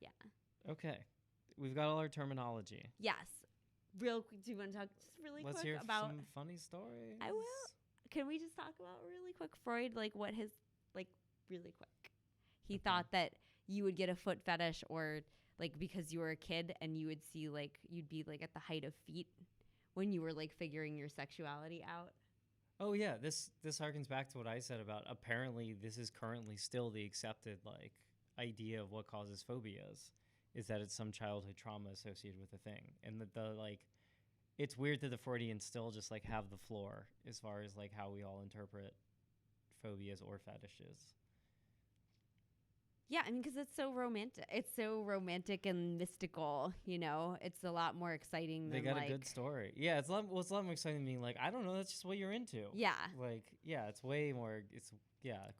Yeah. Okay. We've got all our terminology. Yes. Real quick, do you want to talk just really Let's quick hear about... some funny stories. I will. Can we just talk about really quick Freud, what his, really quick. He thought that you would get a foot fetish or, because you were a kid and you would see, you'd be, at the height of feet when you were, figuring your sexuality out. Oh, yeah. This harkens back to what I said about apparently this is currently still the accepted, idea of what causes phobias, is that it's some childhood trauma associated with a thing. And that it's weird that the Freudians still just, have the floor as far as, how we all interpret phobias or fetishes. Yeah, I mean, because it's so romantic. It's so romantic and mystical, It's a lot more exciting than, They got a good story. Yeah, it's a lot more exciting than being I don't know, that's just what you're into. Yeah. It's way more,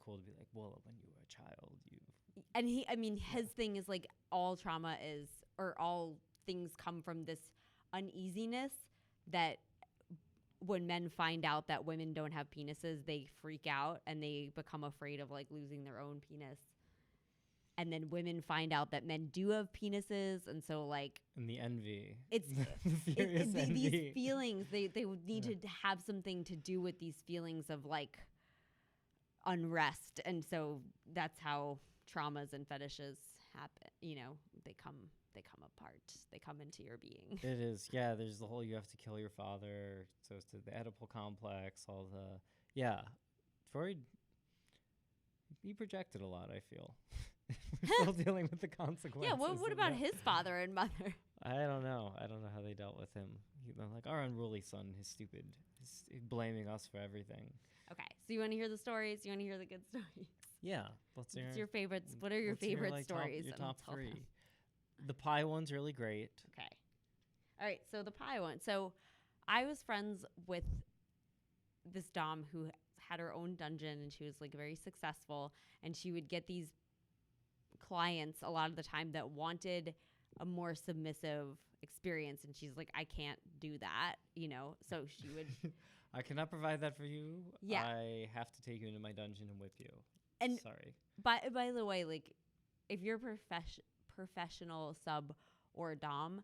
cool to be well, when you were a child, you... And his thing is, all trauma is, or all things come from this uneasiness that when men find out that women don't have penises, they freak out and they become afraid of, losing their own penis. And then women find out that men do have penises, and so and the envy. It's the furious envy. These feelings. They would need to have something to do with these feelings of unrest, and so that's how traumas and fetishes happen. They come apart. They come into your being. It is, yeah. There's the whole you have to kill your father. So it's the Oedipal complex. All the Freud. He projected a lot, I feel. We're still dealing with the consequences. Yeah, what about his father and mother? I don't know. I don't know how they dealt with him. Our unruly son, he's blaming us for everything. Okay, so you want to hear the stories? You want to hear the good stories? Yeah, let's hear. What's your favorites? What are your favorite stories? Your top three. The pie one's really great. Okay. All right, so the pie one. So I was friends with this dom who had her own dungeon, and she was very successful, and she would get these clients a lot of the time that wanted a more submissive experience, and she's like, I can't do that, so she would I cannot provide that for you. Yeah, I have to take you into my dungeon and whip you. And sorry, by the way, if you're professional sub or dom,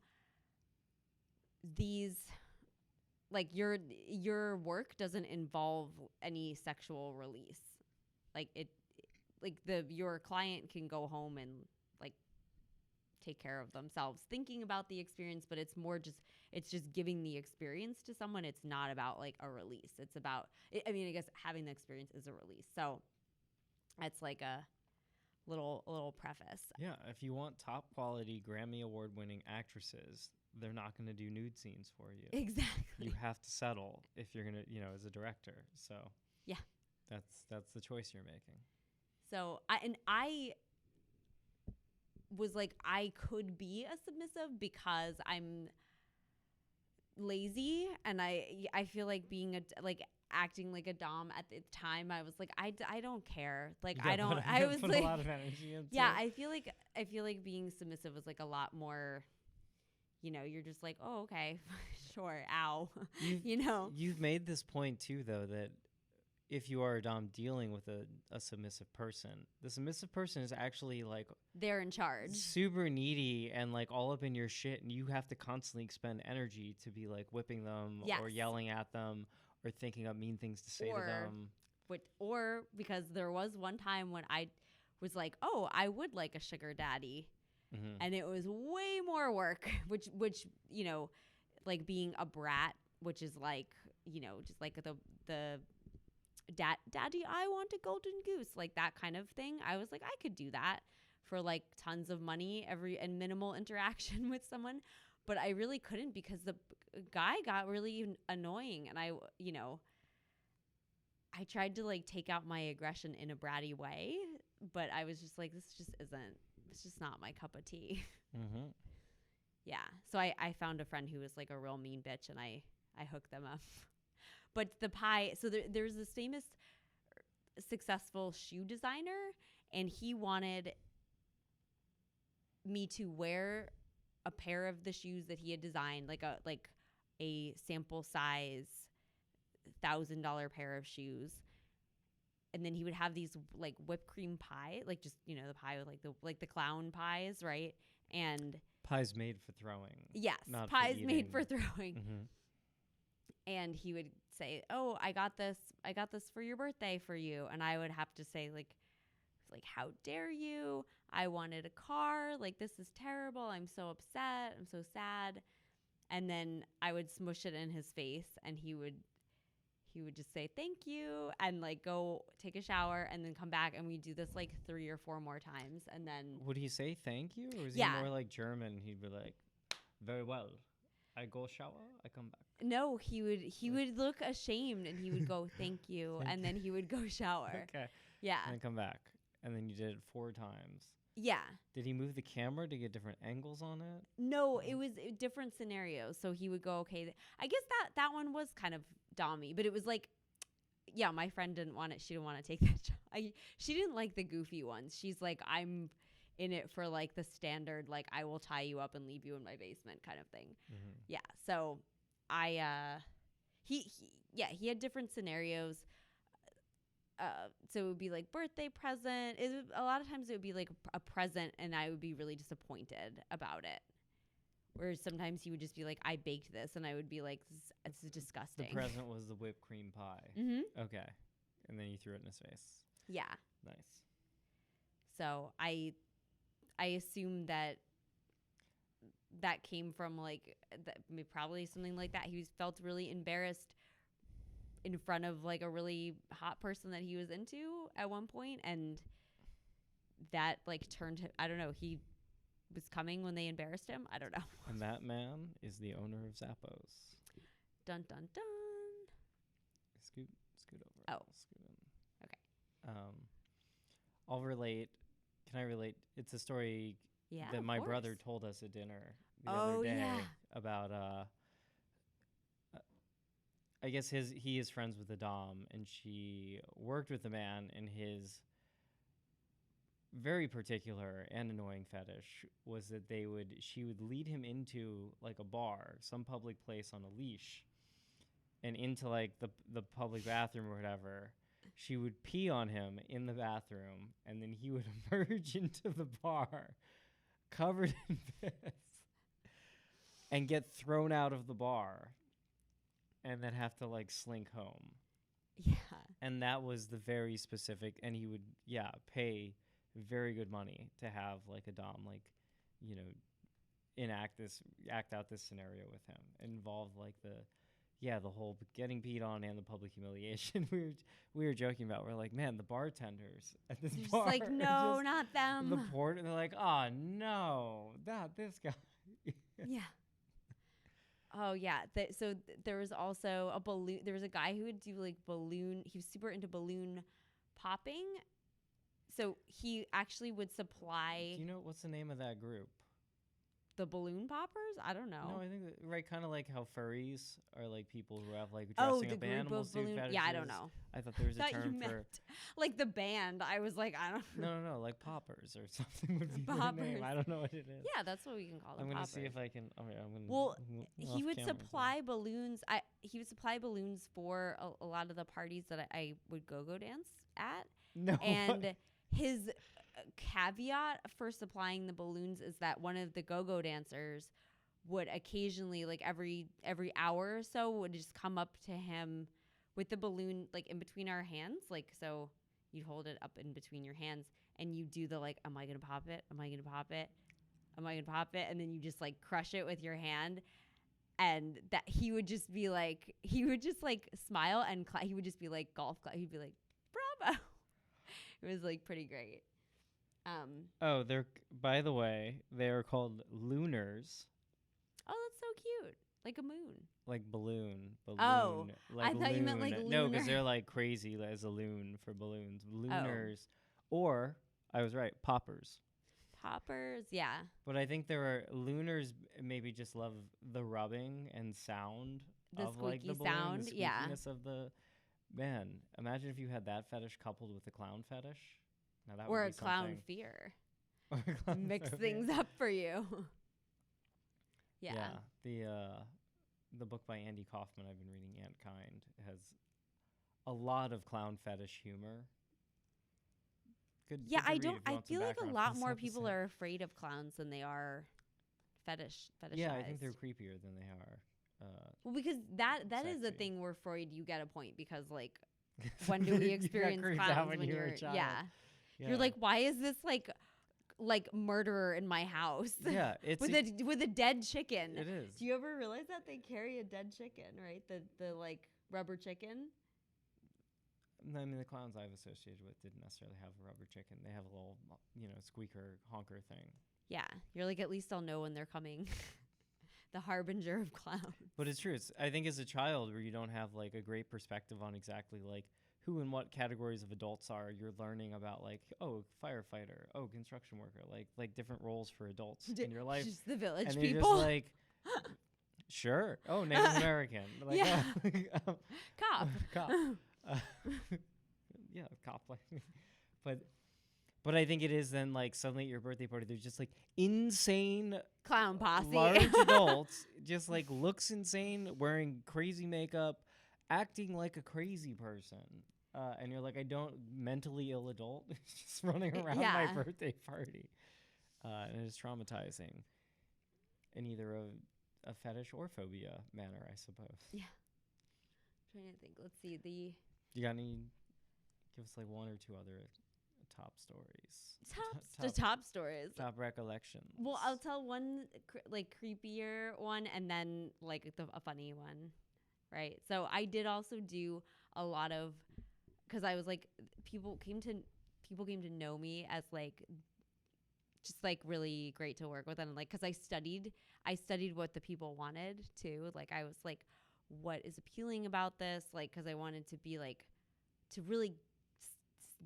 these your work doesn't involve any sexual release. Your client can go home and take care of themselves thinking about the experience, but it's just giving the experience to someone. It's not about a release. It's about, I guess having the experience is a release. So that's a little preface. Yeah. If you want top quality Grammy Award winning actresses, they're not going to do nude scenes for you. Exactly. You have to settle if you're going to, as a director. So yeah, that's the choice you're making. So I was I could be a submissive because I'm lazy, and I feel being acting like a dom at the time. I was like, I don't care. Like, You I gotta don't, put- I you was put like, a lot of energy into yeah, it. I feel like being submissive was like a lot more, you know, you're just like, oh, okay, sure. Ow. You know? You've made this point too, though, that if you are a dom dealing with a submissive person, the submissive person is actually like They're in charge. super needy and like all up in your shit, and you have to constantly expend energy to be like whipping them Yes. or yelling at them or thinking up mean things to say to them. Or because there was one time when I was like, oh, I would like a sugar daddy. Mm-hmm. And it was way more work, which, you know, like being a brat, which is like, you know, just like the daddy, I want a golden goose, like that kind of thing. I was like, I could do that for like tons of money and minimal interaction with someone. But I really couldn't because the guy got really annoying. And I, you know, I tried to like take out my aggression in a bratty way, but I was just like, it's just not my cup of tea. Mm-hmm. Yeah. So I found a friend who was like a real mean bitch, and I hooked them up. But the pie, so there's this famous successful shoe designer, and he wanted me to wear a pair of the shoes that he had designed, like a sample size $1,000 pair of shoes. And then he would have these like whipped cream pie, like just, you know, the pie with like the clown pies, right? And Pies made for throwing. yes, not pies for made eating. for throwing. Mm-hmm. And he would say, "Oh, I got this for your birthday for you." And I would have to say like, how dare you? I wanted a car. Like, this is terrible. I'm so upset. I'm so sad. And then I would smush it in his face, and he would just say thank you and like go take a shower and then come back, and we do this like 3 or 4 more times. And then Would he say thank you, or was Yeah. he more like German? He'd be like, very well. I go shower, I come back. no, he would look ashamed, and he would go thank you, Thank and then he would go shower. Okay. Yeah. And then come back. And then you did it 4 times. Yeah. Did he move the camera to get different angles on it? No, it was different scenarios. So he would go, okay, I guess that one was kind of dommy, but it was like, yeah, my friend didn't want it. She didn't want to take that job. She didn't like the goofy ones. She's like, I'm in it for like the standard, like I will tie you up and leave you in my basement kind of thing. Mm-hmm. Yeah. So he had different scenarios. So it would be like birthday present. A lot of times it would be like a present, and I would be really disappointed about it. Whereas sometimes he would just be like, I baked this, and I would be like, it's disgusting. The present was the whipped cream pie. Mm-hmm. Okay. And then you threw it in his face. Yeah. Nice. So I assume that came from like probably something like that. He felt really embarrassed in front of like a really hot person that he was into at one point, and that like turned him, I don't know, he was coming when they embarrassed him. I don't know. And that man is the owner of Zappos. Dun dun dun. Scoot over. Oh. Scoot in. Okay. I'll relate. Can I relate? It's a story Yeah. that of my course. brother told us at dinner the other day yeah. about I guess he is friends with a dom, and she worked with the man, and his very particular and annoying fetish was that she would lead him into like a bar, some public place on a leash, and into like the public bathroom or whatever. She would pee on him in the bathroom, and then he would emerge into the bar covered in piss and get thrown out of the bar and then have to like slink home. Yeah. And that was the very specific, and he would, pay very good money to have like a dom, like, you know, act out this scenario with him. It involved like the whole getting peed on and the public humiliation. we were joking about. We're like, man, the bartenders at this Just bar, like, no, not them. the porter, they're like, oh no, not this guy. Yeah. Oh yeah. So there was also a balloon. There was a guy who would do like balloon. He was super into balloon popping. So he actually would supply. Do you know what's the name of that group? the balloon poppers? I don't know. No, I think right, kind of like how furries are like people who have like Oh, dressing the up group animal of suit balloon. fetishes. Yeah, I don't know. I thought there was a Thought you term for meant like the band. I was like, I don't know. no, like poppers or something would be the Poppers. name. I don't know what it is. Yeah, that's what we can call them. I'm gonna poppers. see if I can. I'm gonna. Well, off he would camera supply balloons. He would supply balloons for a lot of the parties that I would go dance at. No. And his caveat for supplying the balloons is that one of the go-go dancers would occasionally, like every hour or so, would just come up to him with the balloon like in between our hands, like so you'd hold it up in between your hands and you do the like, am I gonna pop it? Am I gonna pop it? Am I gonna pop it? And then you just like crush it with your hand. And that he would just like smile and he would just be like golf clap. He'd be like, bravo. It was like pretty great. Oh, by the way, they're called lunars. Oh, that's so cute. Like a moon. Like balloon. Oh, like I thought you meant like lunar. No, because they're like crazy as a loon for balloons. Lunars. Oh. Or, I was right, poppers. Poppers, yeah. But I think there are lunars maybe just love the rubbing and sound the of squeaky like the balloon, sound, the yeah. squeakiness of the man. Imagine if you had that fetish coupled with the clown fetish. Now that or would a be clown something. fear. Or a clown Mix phobia. things up for you. Yeah. The book by Andy Kaufman I've been reading, Antkind, has a lot of clown fetish humor. Good. Yeah, good to read if you I want some feel like a background lot for this more people episode. are afraid of clowns than they are fetishized. Yeah, I think they're creepier than they are. Well, because that is the sexy. thing where Freud, you get a point, because like when do we experience creeped out clowns when when you were you're a child. yeah. Yeah. You're like, why is this like murderer in my house? Yeah, it's with a dead chicken. It is. Do you ever realize that they carry a dead chicken, right? The like rubber chicken. I mean, the clowns I've associated with didn't necessarily have a rubber chicken. They have a little, squeaker honker thing. Yeah, you're like, at least I'll know when they're coming. The harbinger of clowns. But it's true. I think as a child, where you don't have like a great perspective on exactly like who and what categories of adults are, you're learning about like, oh, firefighter, oh, construction worker, like different roles for adults in your life. Just the village and people. you're just like, sure. Oh, Native American. Like, Yeah. Cop. Cop. Yeah, cop. But I think it is then like suddenly at your birthday party, there's just like insane Clown posse. large adults, just like looks insane, wearing crazy makeup, acting like a crazy person. And you're like, I don't mentally ill adult just running around my birthday party. And it's traumatizing in either a fetish or phobia manner, I suppose. Yeah. I'm trying to think. Let's see. You got any? Give us like one or two other top stories. Top stories. Top recollections. Well, I'll tell one like creepier one, and then like a funny one, right? So I did also do a lot of, because I was like, people came to know me as like just like really great to work with, and like because I studied what the people wanted too. Like I was like, what is appealing about this? Like because I wanted to be like to really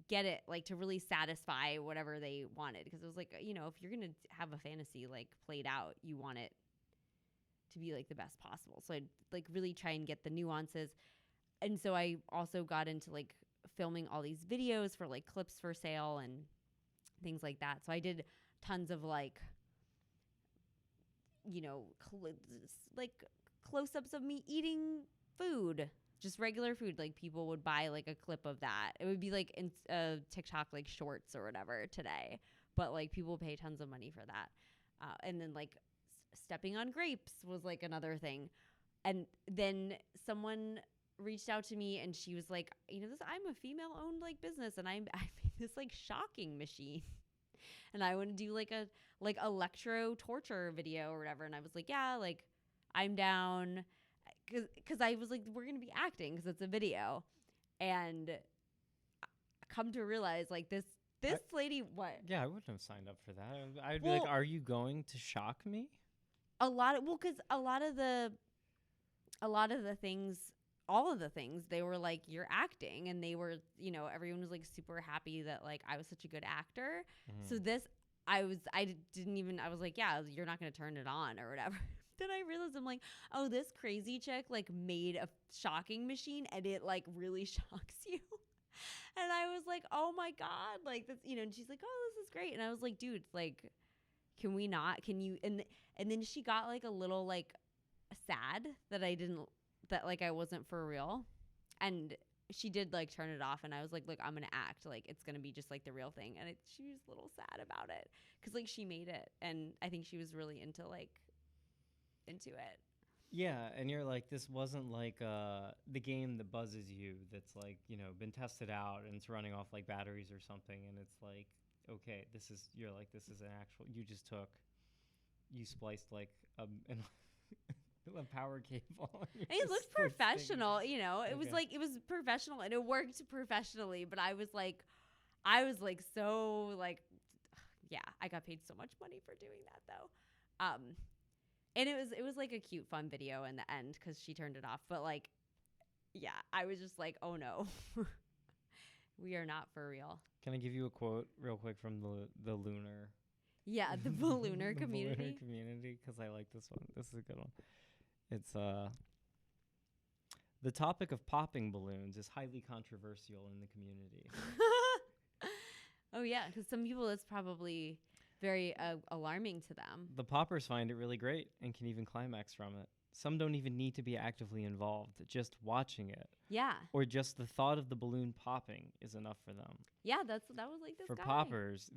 get it, like to really satisfy whatever they wanted, because it was like, if you're gonna have a fantasy like played out, you want it to be like the best possible. So I'd like really try and get the nuances. And so I also got into like filming all these videos for like clips for sale and things like that. So I did tons of like like close-ups of me eating food, just regular food. Like people would buy like a clip of that. It would be like in TikTok like shorts or whatever today, but like people pay tons of money for that. And then like stepping on grapes was like another thing. And then someone reached out to me and she was like, I'm a female-owned like business, and I made this like shocking machine, and I want to do like a electro torture video or whatever. And I was like, yeah, like I'm down. Because I was like, we're going to be acting because it's a video. And come to realize, like, this lady, what? Yeah, I wouldn't have signed up for that. I'd be like, are you going to shock me? Because a lot of the things, all of the things, they were like, you're acting. And they were, everyone was like super happy that like I was such a good actor. Mm-hmm. So I was like, yeah, you're not going to turn it on or whatever. Then I realized I'm like, oh, this crazy chick like made a shocking machine and it like really shocks you. And I was like, oh my God, like this, and she's like, oh, this is great. And I was like, dude, like, can we not? Can you? And then she got like a little like sad that I wasn't for real. And she did like turn it off, and I was like, look, I'm going to act like it's going to be just like the real thing. And she was a little sad about it because like she made it. And I think she was really into it. Yeah, and you're like, this wasn't like the game that buzzes you that's like, been tested out and it's running off like batteries or something, and it's like, okay, this is an actual, you spliced like a power cable. And it looked professional, it was like, it was professional and it worked professionally, but I was like so like, yeah, I got paid so much money for doing that though. And it was like a cute, fun video in the end because she turned it off. But like, yeah, I was just like, oh no, we are not for real. Can I give you a quote real quick from the lunar? Yeah, the ballooner community. Ballooner community, because I like this one. This is a good one. It's the topic of popping balloons is highly controversial in the community. Oh yeah, because some people it's probably very alarming to them. The poppers find it really great and can even climax from it. Some don't even need to be actively involved. Just watching it. Yeah. Or just the thought of the balloon popping is enough for them. Yeah, that was like this for guy. For poppers,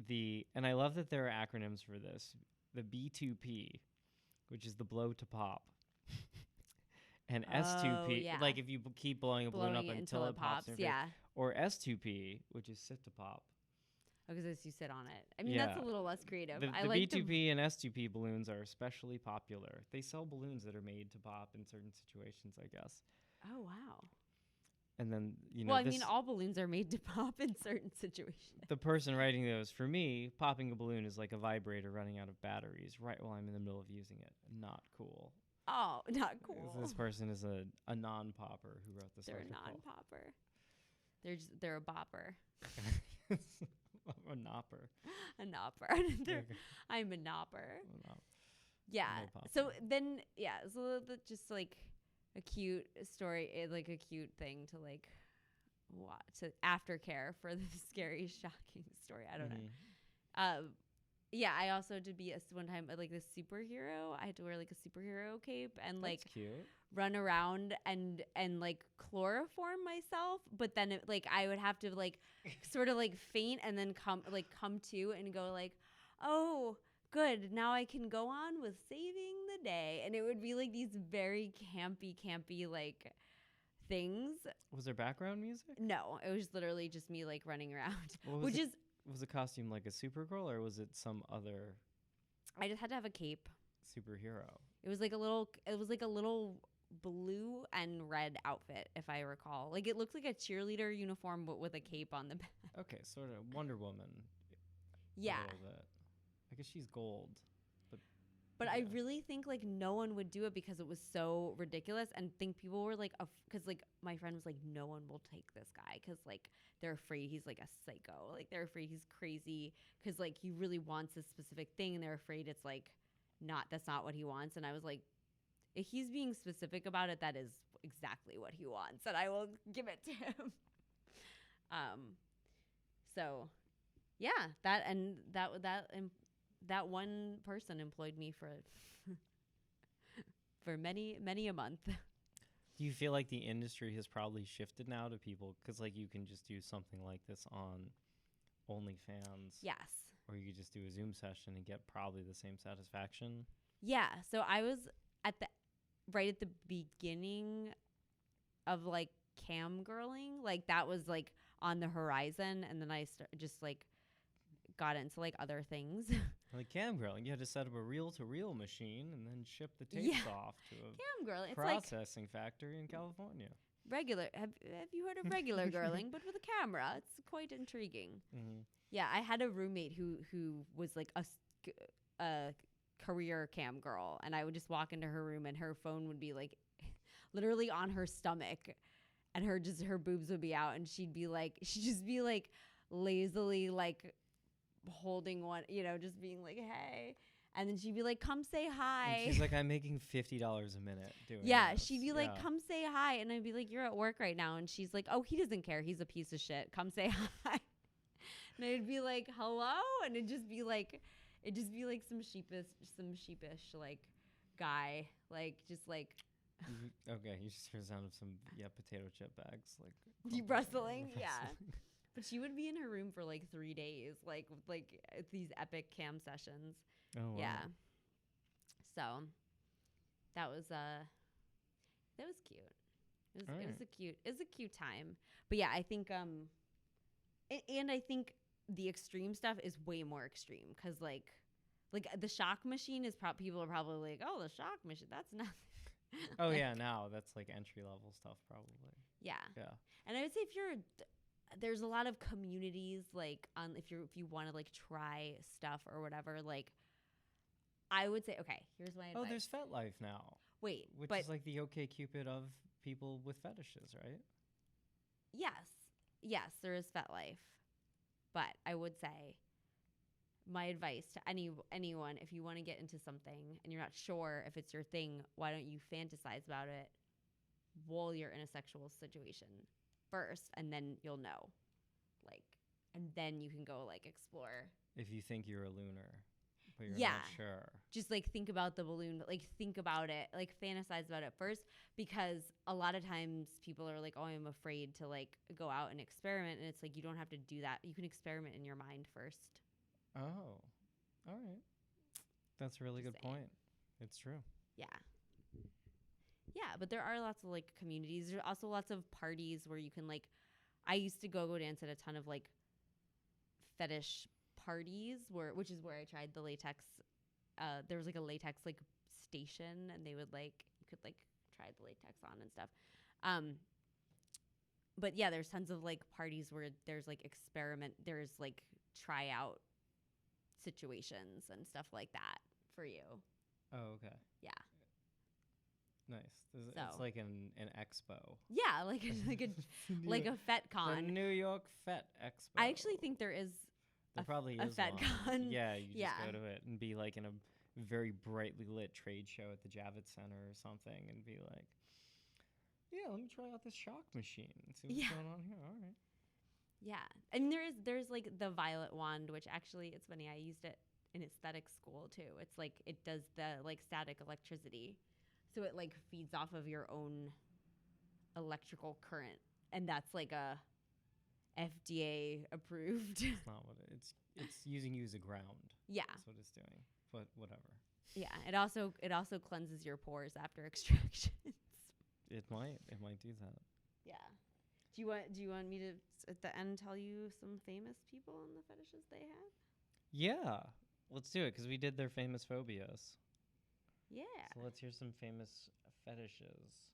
and I love that there are acronyms for this. The B2P, which is the blow to pop. And S2P, yeah. Like if you keep blowing a balloon up until it pops. Yeah. Or S2P, which is sit to pop. Because you sit on it. I mean, that's a little less creative. The B2P and S2P balloons are especially popular. They sell balloons that are made to pop in certain situations, I guess. Oh, wow. And then, well, I mean, all balloons are made to pop in certain situations. The person writing those, for me, popping a balloon is like a vibrator running out of batteries right while I'm in the middle of using it. Not cool. Oh, not cool. This person is a non-popper who wrote this article. They're a non-popper. They're a bopper. A nopper. A nopper. I'm a nopper. Yeah. So then, so just like a cute story, like a cute thing to like to aftercare for the scary, shocking story. I don't know. Yeah, I also had to be one time like this superhero. I had to wear like a superhero cape and like run around and like chloroform myself. But then like I would have to like sort of like faint and then come to and go like, oh, good. Now I can go on with saving the day. And it would be like these very campy like things. Was there background music? No, it was literally just me like running around, Was the costume like a Supergirl or was it some other? I just had to have a cape. Superhero. It was like a little blue and red outfit, if I recall. Like it looked like a cheerleader uniform, but with a cape on the back. Okay, sort of Wonder Woman. Yeah. A little bit. I guess she's gold. But I really think like no one would do it because it was so ridiculous, and think people were like, because like my friend was like, no one will take this guy because like they're afraid he's like a psycho, like they're afraid he's crazy because like he really wants this specific thing, and they're afraid it's like that's not what he wants. And I was like, if he's being specific about it, that is exactly what he wants, and I will give it to him. So, yeah, that one person employed me for many a month. Do you feel like the industry has probably shifted now to people? Because like you can just do something like this on OnlyFans. Yes. Or you could just do a Zoom session and get probably the same satisfaction. Yeah. So I was right at the beginning of like cam girling. Like that was like on the horizon. And then I just like got into like other things. Like cam grilling, you had to set up a reel-to-reel machine and then ship the tapes off to a cam grilling. It's processing factory in California. Regular. Have you heard of regular grilling, but with a camera? It's quite intriguing. Mm-hmm. Yeah, I had a roommate who was like a career cam girl, and I would just walk into her room and her phone would be like literally on her stomach, and her boobs would be out, and she'd just be like lazily like holding one, just being like, hey. And then she'd be like, come say hi. And she's like, I'm making $50 a minute doing this. She'd be like, come say hi. And I'd be like, you're at work right now. And she's like, oh, he doesn't care. He's a piece of shit. Come say hi. And I'd be like, hello? And it'd just be like some sheepish like guy. Like, just like. Okay, you just hear the sound of some, potato chip bags. Like rustling, yeah. But she would be in her room for like 3 days, like these epic cam sessions. Oh, wow. Yeah. So that was cute. It was a cute time. But yeah, I think and I think the extreme stuff is way more extreme because like the shock machine is people are probably like, oh, the shock machine, that's nothing. Oh yeah, now that's like entry level stuff probably. Yeah. Yeah. And I would say there's a lot of communities like if you want to like try stuff or whatever, like I would say, okay, here's my advice. Oh, there's FetLife now. Which is like the OkCupid of people with fetishes, right? Yes, there is FetLife. But I would say my advice to anyone, if you want to get into something and you're not sure if it's your thing, why don't you fantasize about it while you're in a sexual situation first, and then you'll know. And then you can go like explore. If you think you're a lunar. But you're not sure. Just like think about the balloon, but like think about it, like fantasize about it first, because a lot of times people are like, oh, I'm afraid to like go out and experiment. And it's like, you don't have to do that. You can experiment in your mind first. Oh, all right. That's a really good point. It's true. Yeah. Yeah. But there are lots of like communities. There's also lots of parties where you can like, I used to go dance at a ton of like fetish parties which is where I tried the latex. There was like a latex like station, and they would like you could like try the latex on and stuff. But yeah, there's tons of like parties where there's like there's like tryout situations and stuff like that for you. Oh, okay. Yeah. Nice. It's like an expo. Yeah, like like a FetCon. The New York Fet Expo. I actually think there is. There probably is FetCon. One. Yeah, you just go to it and be like in a very brightly lit trade show at the Javits Center or something, and be like, yeah, let me try out this shock machine and see what's going on here. All right. Yeah, and there's like the violet wand, which actually, it's funny, I used it in aesthetic school too. It's like it does the like static electricity, so it like feeds off of your own electrical current, and that's like a FDA approved. It's not what it's using you as a ground. Yeah, that's what it's doing. But whatever. Yeah, it also cleanses your pores after extractions. It might do that. Yeah. Do you want me to at the end tell you some famous people and the fetishes they have? Yeah, let's do it because we did their famous phobias. Yeah. So let's hear some famous fetishes.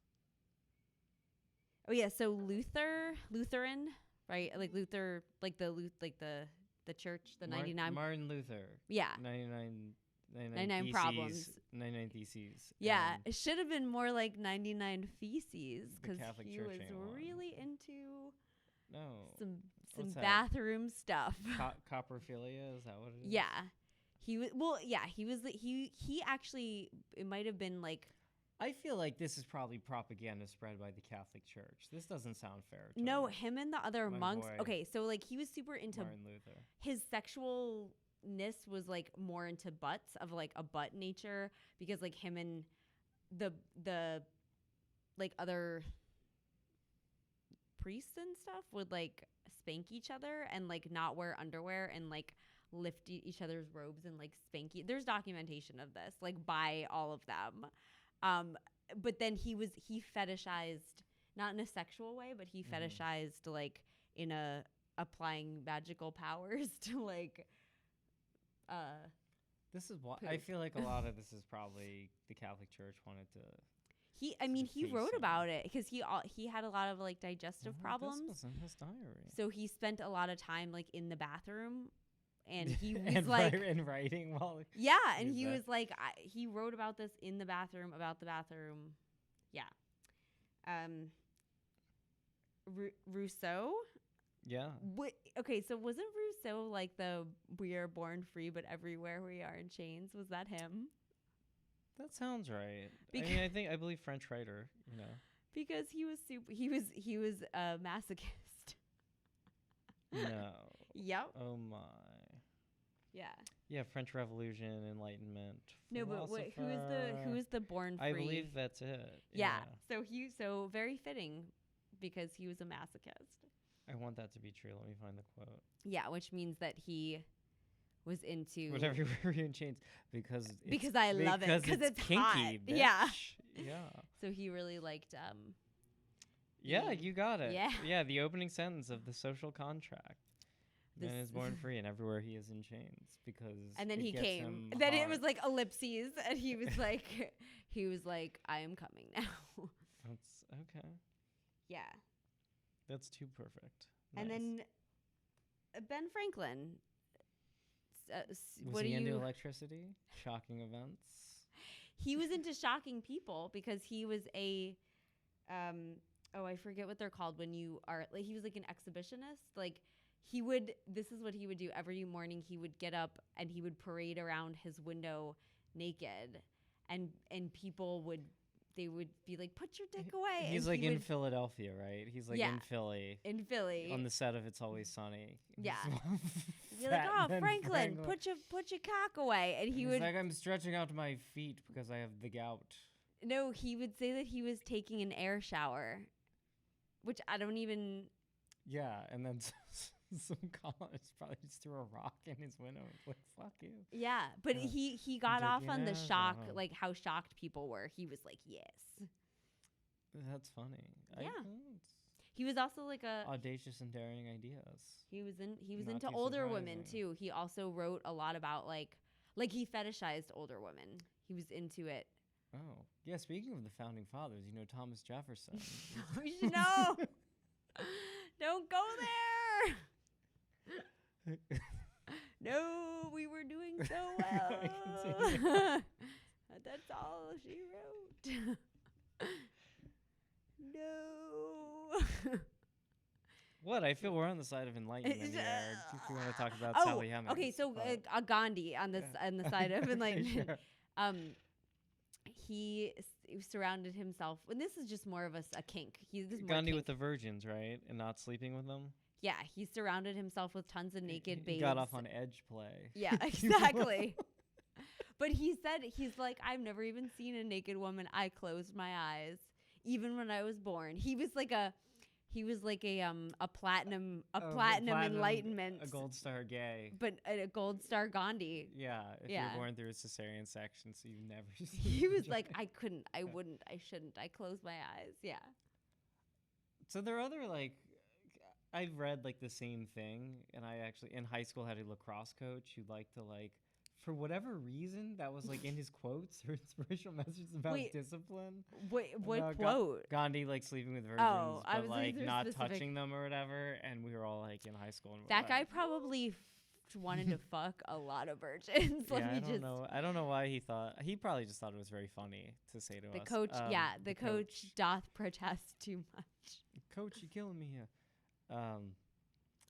Oh yeah, so Lutheran. Right, like Luther, like the church, the 99. Martin Luther. Yeah. 99 problems. 99 theses. Yeah, it should have been more like 99 feces because he was really into some bathroom stuff. Coprophilia, is that what it is? Yeah, he was. Well, yeah, he actually, it might have been like. I feel like this is probably propaganda spread by the Catholic Church. This doesn't sound fair. No, him and the other monks. Okay, so like he was super into Martin Luther. His sexualness was like more into butts, of like a butt nature, because like him and the like other priests and stuff would like spank each other and like not wear underwear and like lift each other's robes and like spank. There's documentation of this like by all of them. But then he fetishized, not in a sexual way, but he fetishized like in a applying magical powers to like this is what I feel like a lot of this is probably the Catholic Church wanted to. He wrote about it because he had a lot of like digestive problems. This was in his diary. So he spent a lot of time like in the bathroom. And he was and like, in writing while and he was like, he wrote about this in the bathroom, about the bathroom. Yeah. Rousseau Yeah. Okay, so wasn't Rousseau like the "we are born free, but everywhere we are in chains"? Was that him? That sounds right. I believe French writer, Because he was a masochist. No. Yep. Oh my. Yeah. Yeah, French Revolution, Enlightenment. No, but who is the born free? I believe that's it. Yeah. So very fitting because he was a masochist. I want that to be true. Let me find the quote. Yeah, which means that he was into whatever we're in chains because I love it because it's kinky. hot. Bitch. Yeah. Yeah. So he really liked Yeah, you got it. Yeah. Yeah, the opening sentence of The Social Contract. Man is born free, and everywhere he is in chains because. And then he came. Then it was like ellipses, and he was like, I am coming now. That's okay. Yeah. That's too perfect. Nice. And then Ben Franklin. Was he into electricity? Shocking events? He was into shocking people because he was a, I forget what they're called when you are, like, he was like an exhibitionist. Like, this is what he would do every morning. He would get up and he would parade around his window naked, and people would be like, put your dick away. He's like in Philadelphia, right? He's like in Philly. In Philly. On the set of It's Always Sunny. Yeah. You're like, oh, Franklin, put your cock away. And he's like, I'm stretching out my feet because I have the gout. No, he would say that he was taking an air shower, which I don't even. Yeah, and then some college probably just threw a rock in his window and was like, fuck you. Yeah, but he got off on the shock, like how shocked people were. He was like, yes. That's funny. Yeah. He was also like audacious and daring ideas. He was into older women too. He also wrote a lot about like he fetishized older women. He was into it. Oh. Yeah, speaking of the founding fathers, Thomas Jefferson. No. Don't go there. No, we were doing so well. That's all she wrote. No. What? I feel we're on the side of enlightenment here. If you want to talk about Sally Hemings. Okay, so Gandhi on the side of enlightenment. Sure. He surrounded himself, and this is just more of a kink. Gandhi with the virgins, right? And not sleeping with them? Yeah, he surrounded himself with tons of naked babes. He got off on edge play. Yeah, exactly. But he said, he's like, I've never even seen a naked woman. I closed my eyes, even when I was born. He was like a platinum enlightenment. A gold star gay. But a gold star Gandhi. Yeah, if you're born through a cesarean section, so you've never seen. He was like, I couldn't, I wouldn't, I shouldn't. I closed my eyes. Yeah. So there are other, like, I've read, like, the same thing, and I actually, in high school, had a lacrosse coach who liked to, like, for whatever reason, that was, like, in his quotes or inspirational messages about discipline. What quote? Gandhi, like, sleeping with virgins, but, like, not touching them or whatever, and we were all, like, in high school. And that guy probably wanted to fuck a lot of virgins. I don't know why he probably just thought it was very funny to say to us. The coach, the coach doth protest too much. Coach, you killing me here.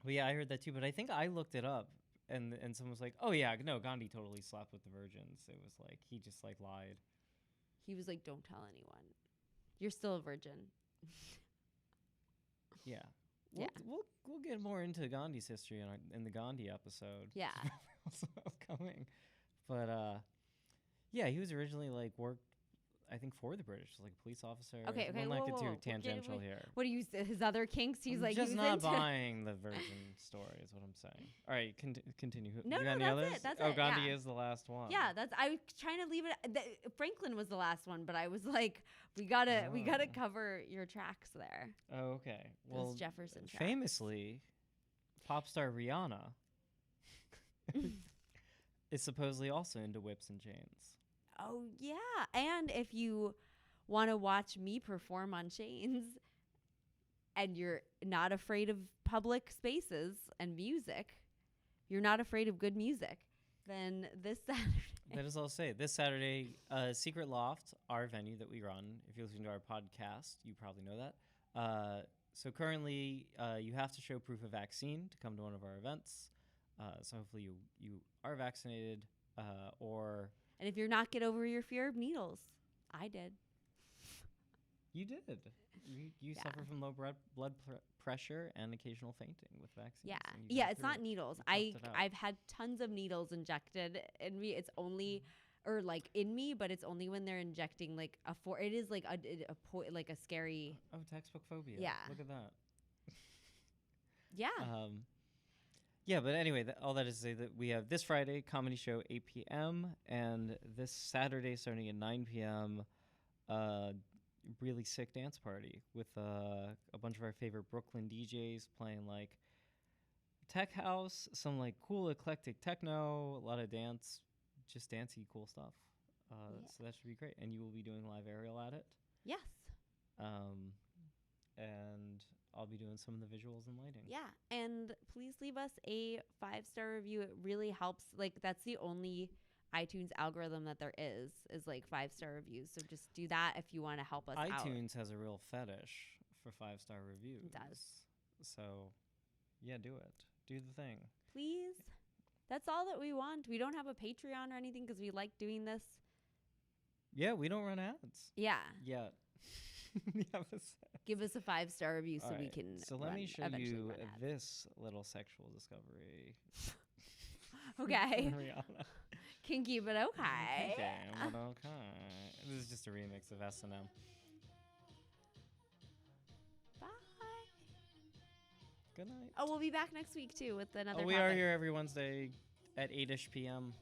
But yeah, I heard that too. But I think I looked it up, and someone was like, "Oh yeah, no, Gandhi totally slept with the virgins." It was like he just like lied. He was like, "Don't tell anyone. You're still a virgin." Yeah. We'll get more into Gandhi's history in the Gandhi episode. Yeah. Also upcoming, but yeah, he was originally like worked. I think for the British, like a police officer. Okay. We'll not get too tangential here. What do you? His other kinks? He's like just not buying the virgin story. Is what I'm saying. All right, continue. No, you got any that's others? it. That's it. Gandhi is the last one. Yeah, I was trying to leave it. Franklin was the last one, but I was like, we gotta cover your tracks there. Oh, okay. Well, Jefferson tracks. Famously, pop star Rihanna is supposedly also into whips and chains. Oh, yeah. And if you want to watch me perform on chains and you're not afraid of public spaces and music, you're not afraid of good music, then this Saturday. That is all I'll say. This Saturday, Secret Loft, our venue that we run, if you're listening to our podcast, you probably know that, So currently, you have to show proof of vaccine to come to one of our events. So hopefully you are vaccinated, or And if you're not, get over your fear of needles. I did. you did. You suffer from low blood pressure and occasional fainting with vaccines. Yeah. and you Yeah, got it's through not it. needles. You toughed it out. I've had tons of needles injected in me. It's only or like in me, but it's only when they're injecting like it is like like a scary. Oh, textbook phobia. Yeah. Look at that. Yeah. Yeah, but anyway, all that is to say that we have this Friday comedy show 8 p.m. and this Saturday starting at 9 p.m. Really sick dance party with a bunch of our favorite Brooklyn DJs playing like tech house, some like cool eclectic techno, a lot of dance, just dancey cool stuff. So that should be great, and you will be doing live aerial at it. Yes. And I'll be doing some of the visuals and lighting. Yeah, and please leave us a 5-star review. It really helps. Like that's the only iTunes algorithm that there is like 5-star reviews. So just do that if you want to help us out. iTunes has a real fetish for 5-star reviews. It does. So, yeah, do it. Do the thing. Please. That's all that we want. We don't have a Patreon or anything because we like doing this. Yeah, we don't run ads. Yeah. Yet. Give us a 5-star review so we right. can. So let me show you this little sexual discovery. Okay. Rihanna. Kinky, but okay. Okay, but okay. This is just a remix of S&M. Bye. Good night. Oh, we'll be back next week too with another. We are here every Wednesday at 8ish p.m.